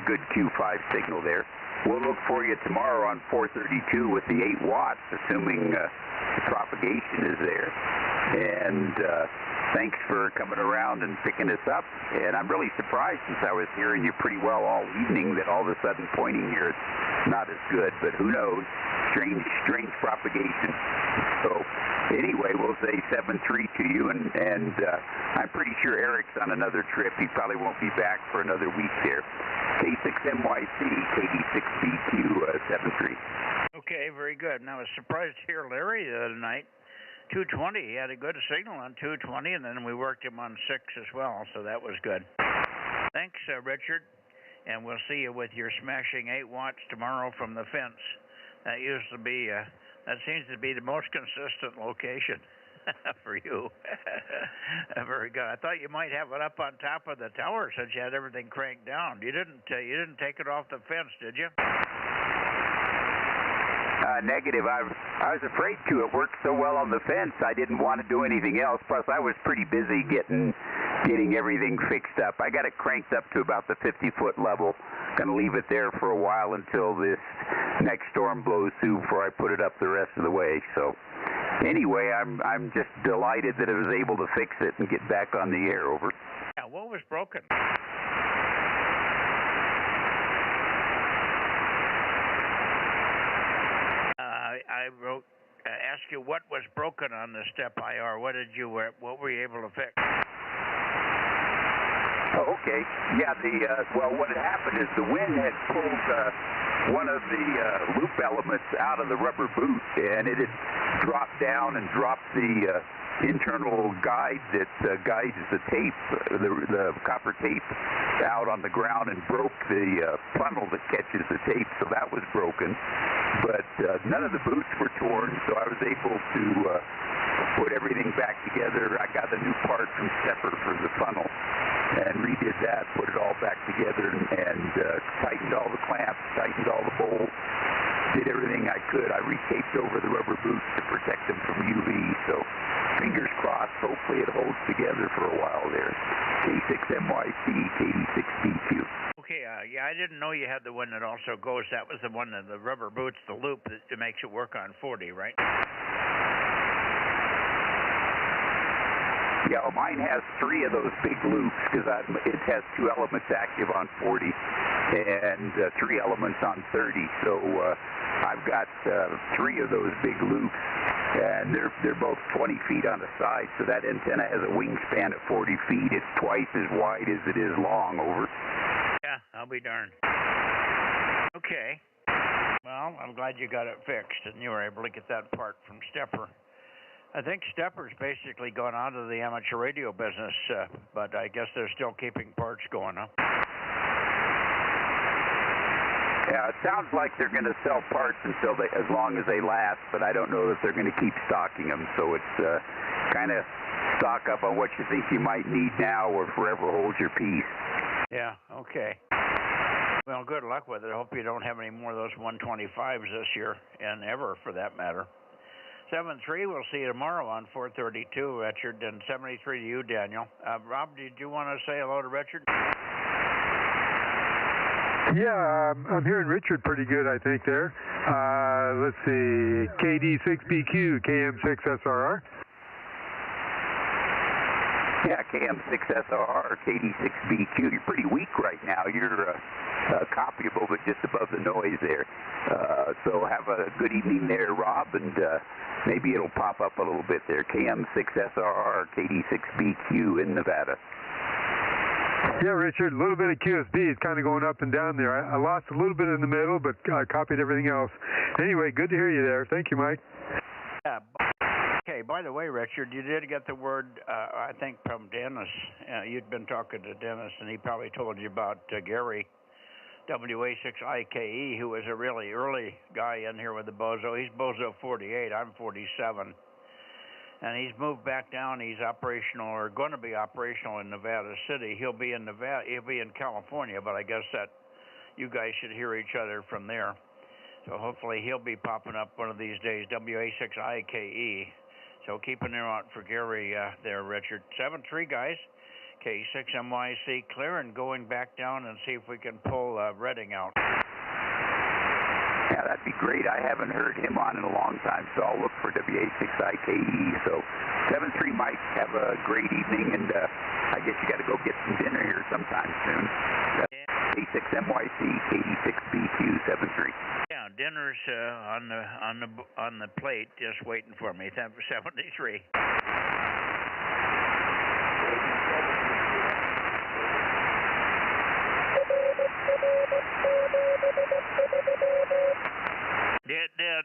good Q5 signal there. We'll look for you tomorrow on 432 with the 8 watts, assuming the propagation is there. And thanks for coming around and picking us up. And I'm really surprised, since I was hearing you pretty well all evening, that all of a sudden pointing here is not as good. But who knows? Strange propagation. So anyway, we'll say 7-3 to you, and I'm pretty sure Eric's on another trip. He probably won't be back for another week there. K6MYC, KD6BQ, 7-3. Okay, very good. Now, I was surprised to hear Larry the other night. 220, he had a good signal on 220, and then we worked him on 6 as well, so that was good. Thanks, Richard, and we'll see you with your smashing 8 watts tomorrow from the fence. That seems to be the most consistent location for you. Very good. I thought you might have it up on top of the tower since you had everything cranked down. You didn't take it off the fence, did you? Negative. I was afraid to. It worked so well on the fence, I didn't want to do anything else. Plus, I was pretty busy getting everything fixed up. I got it cranked up to about the 50-foot level. Going to leave it there for a while until this next storm blows through before I put it up the rest of the way. So anyway, I'm just delighted that I was able to fix it and get back on the air. Over. Yeah, what was broken? I wrote, ask you what was broken on the step IR. What were you able to fix? Oh, okay. Yeah, well, what had happened is the wind had pulled one of the loop elements out of the rubber boot, and it had dropped down and dropped the internal guide that guides the tape, the copper tape, out on the ground and broke the funnel that catches the tape, so that was broken. But none of the boots were torn, so I was able to put everything back together. I got a new part from Stepper for the funnel and redid that, put it all back together, and tightened all the clamps, tightened all the bolts, did everything I could. I retaped over the rubber boots to protect them from UV, so Yeah, I didn't know you had the one that also goes. That was the one that the rubber boots, the loop that makes it work on 40, right? Yeah, well, mine has 3 of those big loops because it has 2 elements active on 40 and 3 elements on 30. So I've got 3 of those big loops, and they're both 20 feet on the side. So that antenna has a wingspan of 40 feet. It's twice as wide as it is long. Over. Yeah, I'll be darned. Okay. Well, I'm glad you got it fixed and you were able to get that part from Stepper. I think Stepper's basically gone out of the amateur radio business, but I guess they're still keeping parts going, huh? Yeah, it sounds like they're going to sell parts as long as they last, but I don't know that they're going to keep stocking them. So it's kind of stock up on what you think you might need now or forever hold your peace. Yeah, okay. Well, good luck with it. I hope you don't have any more of those 125s this year, and ever for that matter. 7-3, we'll see you tomorrow on 432, Richard, and 73 to you, Daniel. Rob, did you want to say hello to Richard? Yeah, I'm hearing Richard pretty good, I think, there. Let's see, KD6BQ, KM6SRR. Yeah, KM6SRR, KD6BQ. You're pretty weak right now. You're copyable, but just above the noise there. So have a good evening there, Rob, and maybe it'll pop up a little bit there. KM6SRR, KD6BQ in Nevada. Yeah, Richard, a little bit of QSB is kind of going up and down there. I lost a little bit in the middle, but I copied everything else. Anyway, good to hear you there. Thank you, Mike. Yeah. Okay, by the way, Richard, you did get the word, I think, from Dennis. You'd been talking to Dennis, and he probably told you about Gary, WA6IKE, who was a really early guy in here with the Bozo. He's Bozo 48, I'm 47. And he's moved back down. He's operational, or going to be operational in Nevada City. He'll be in California, but I guess that you guys should hear each other from there. So hopefully he'll be popping up one of these days, WA6IKE. So keep an ear out for Gary there, Richard. 7-3, guys. K6MYC clear and going back down and see if we can pull Redding out. Yeah, that'd be great. I haven't heard him on in a long time, so I'll look for WA6IKE. So 7-3, Mike, have a great evening, and I guess you got to go get some dinner here sometime soon. K6MYC, KD6BQ, 7-3. Yeah, dinner's on the plate, just waiting for me. 73. Dead.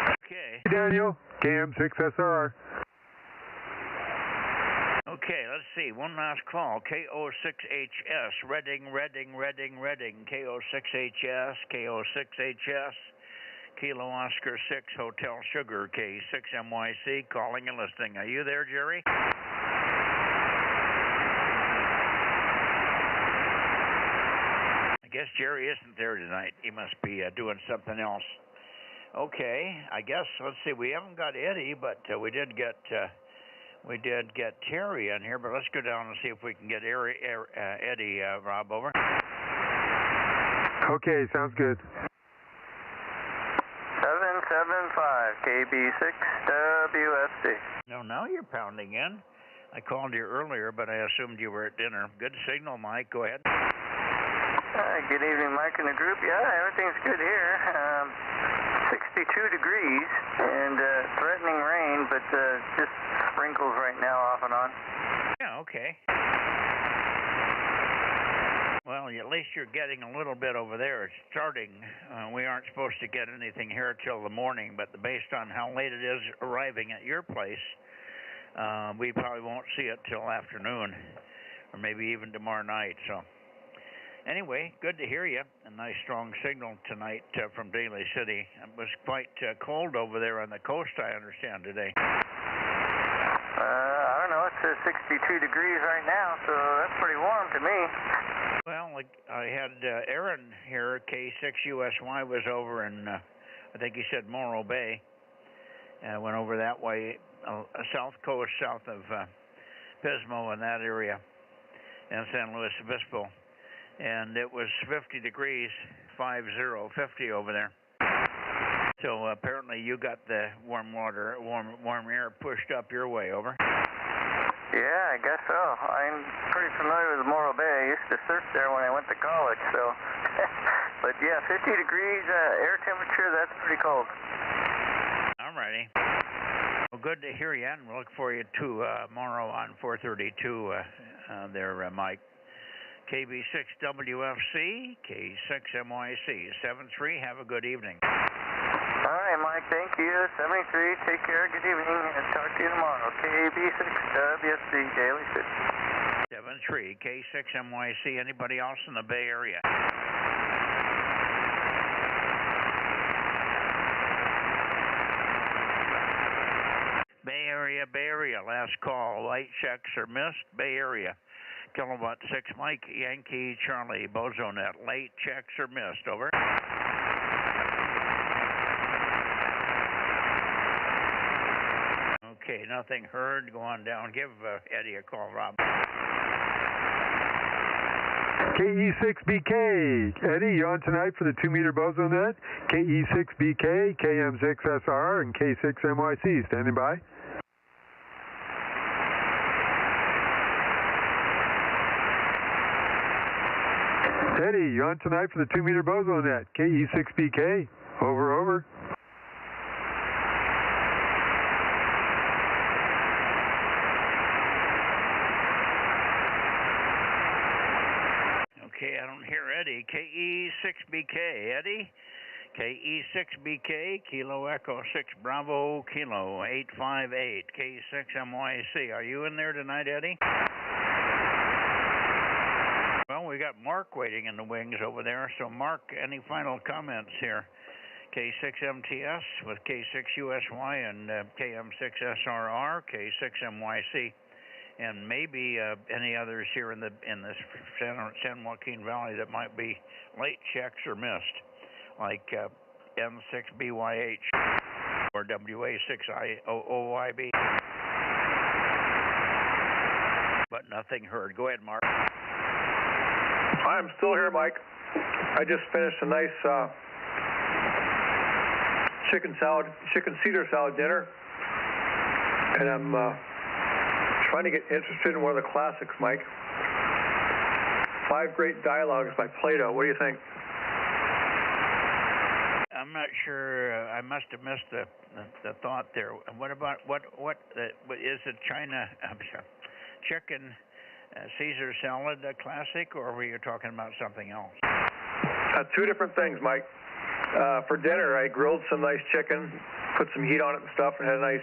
Okay. Hey, Daniel, KM6SRR. Okay, let's see. One last call. KO6HS. Redding. KO6HS. KO6HS. Kilo Oscar 6 Hotel Sugar. K6MYC. Calling and listening. Are you there, Jerry? I guess Jerry isn't there tonight. He must be doing something else. Okay, I guess, let's see, we haven't got Eddie, but we did get Terry in here, but let's go down and see if we can get Eddie, Rob, over. Okay, sounds good. 775 KB6 WFC. No, now you're pounding in. I called you earlier, but I assumed you were at dinner. Good signal, Mike. Go ahead. Good evening, Mike and the group. Yeah, everything's good here. 62 degrees and threatening rain, but just sprinkles right now off and on. Yeah, okay. Well, at least you're getting a little bit over there. It's starting. We aren't supposed to get anything here till the morning, but based on how late it is arriving at your place, we probably won't see it till afternoon, or maybe even tomorrow night. So anyway, good to hear you. A nice strong signal tonight from Daly City. It was quite cold over there on the coast, I understand, today. I don't know. It says 62 degrees right now, so that's pretty warm to me. Well, I had Aaron here, K6USY, was over in, I think he said Morro Bay. Went over that way, south coast, south of Pismo in that area, and San Luis Obispo. and it was 50 degrees, 50 over there. So apparently you got the warm air pushed up your way, over. Yeah, I guess so. I'm pretty familiar with Morro Bay. I used to surf there when I went to college, so. But yeah, 50 degrees air temperature, that's pretty cold. All righty. Well, good to hear you, and we'll look for you tomorrow on 432 there, Mike. KB6WFC, K6MYC, 73. Have a good evening. All right, Mike, thank you. 73, take care, good evening, and talk to you tomorrow. KB6WFC, Daily City. 73, K6MYC. Anybody else in the Bay Area? Bay Area, last call. Light checks are missed. Bay Area. Kilowatt 6 Mike, Yankee Charlie, Bozo Net. Light checks are missed, over. Okay, nothing heard. Go on down. Give Eddie a call, Rob. KE6BK. Eddie, you on tonight for the 2-meter Bozo Net? KE6BK, KM6SR, and K6MYC. Standing by. Eddie, you on tonight for the 2-meter Bozo Net? KE6BK. Over. Okay, I don't hear Eddie. KE6BK. Eddie? KE6BK, Kilo Echo 6 Bravo Kilo 858, K6MYC. Are you in there tonight, Eddie? Well, we got Mark waiting in the wings over there. So, Mark, any final comments here? K6MTS with K6USY and KM6SRR, K6MYC, and maybe any others here in this San Joaquin Valley that might be late checks or missed, like M6BYH or WA6OYB. But nothing heard. Go ahead, Mark. I'm still here, Mike. I just finished a nice chicken Caesar salad dinner, and I'm trying to get interested in one of the classics, Mike. 5 Great Dialogues by Plato. What do you think? I'm not sure. I must have missed the thought there. What about what is it? Chicken Caesar salad a classic, or were you talking about something else? 2 different things, Mike. For dinner, I grilled some nice chicken, put some heat on it and stuff, and had a nice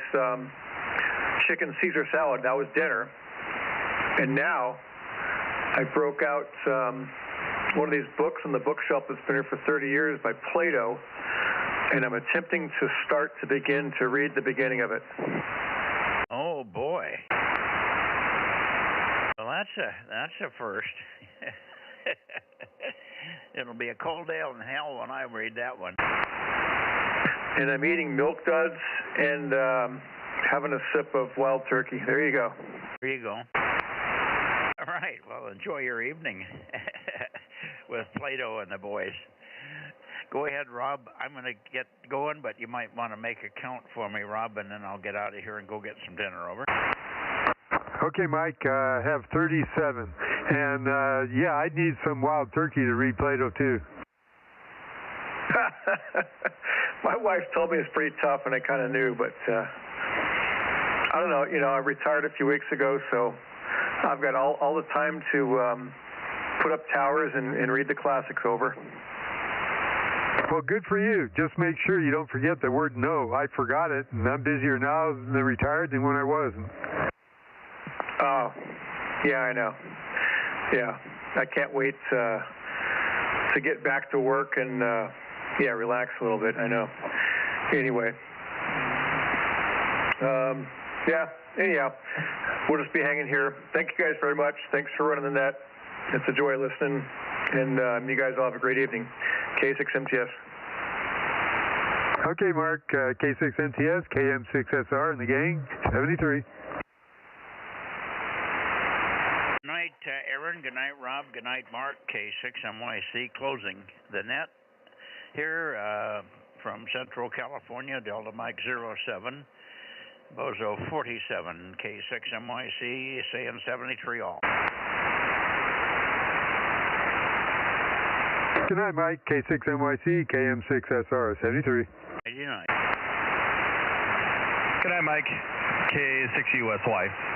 chicken Caesar salad. That was dinner. And now I broke out one of these books on the bookshelf that's been here for 30 years by Plato, and I'm attempting to begin to read the beginning of it. Oh boy. Well, that's a first. It'll be a cold day in hell when I read that one. And I'm eating milk duds and having a sip of wild turkey. There you go. There you go. All right. Well, enjoy your evening with Plato and the boys. Go ahead, Rob. I'm going to get going, but you might want to make a count for me, Rob, and then I'll get out of here and go get some dinner, over. Okay, Mike, I have 37. And, yeah, I'd need some wild turkey to read Plato, too. My wife told me it's pretty tough, and I kind of knew, but I don't know. You know, I retired a few weeks ago, so I've got all the time to put up towers and read the classics over. Well, good for you. Just make sure you don't forget the word no. I forgot it, and I'm busier now than retired than when I wasn't. Oh, yeah, I know. Yeah, I can't wait to get back to work and, relax a little bit. I know. Anyway. Anyhow, we'll just be hanging here. Thank you guys very much. Thanks for running the net. It's a joy listening, and you guys all have a great evening. K6MTS. Okay, Mark. K6MTS, KM6SR, and the gang, 73. Good night, Aaron. Good Good night, Rob. Good night, Mark. K6MYC closing the net here from Central California, Delta Mike 07, Bozo 47, K6MYC, saying 73 all. Good night, Mike. K6MYC, KM6SR 73. Good night. Good night, Mike. K6USY.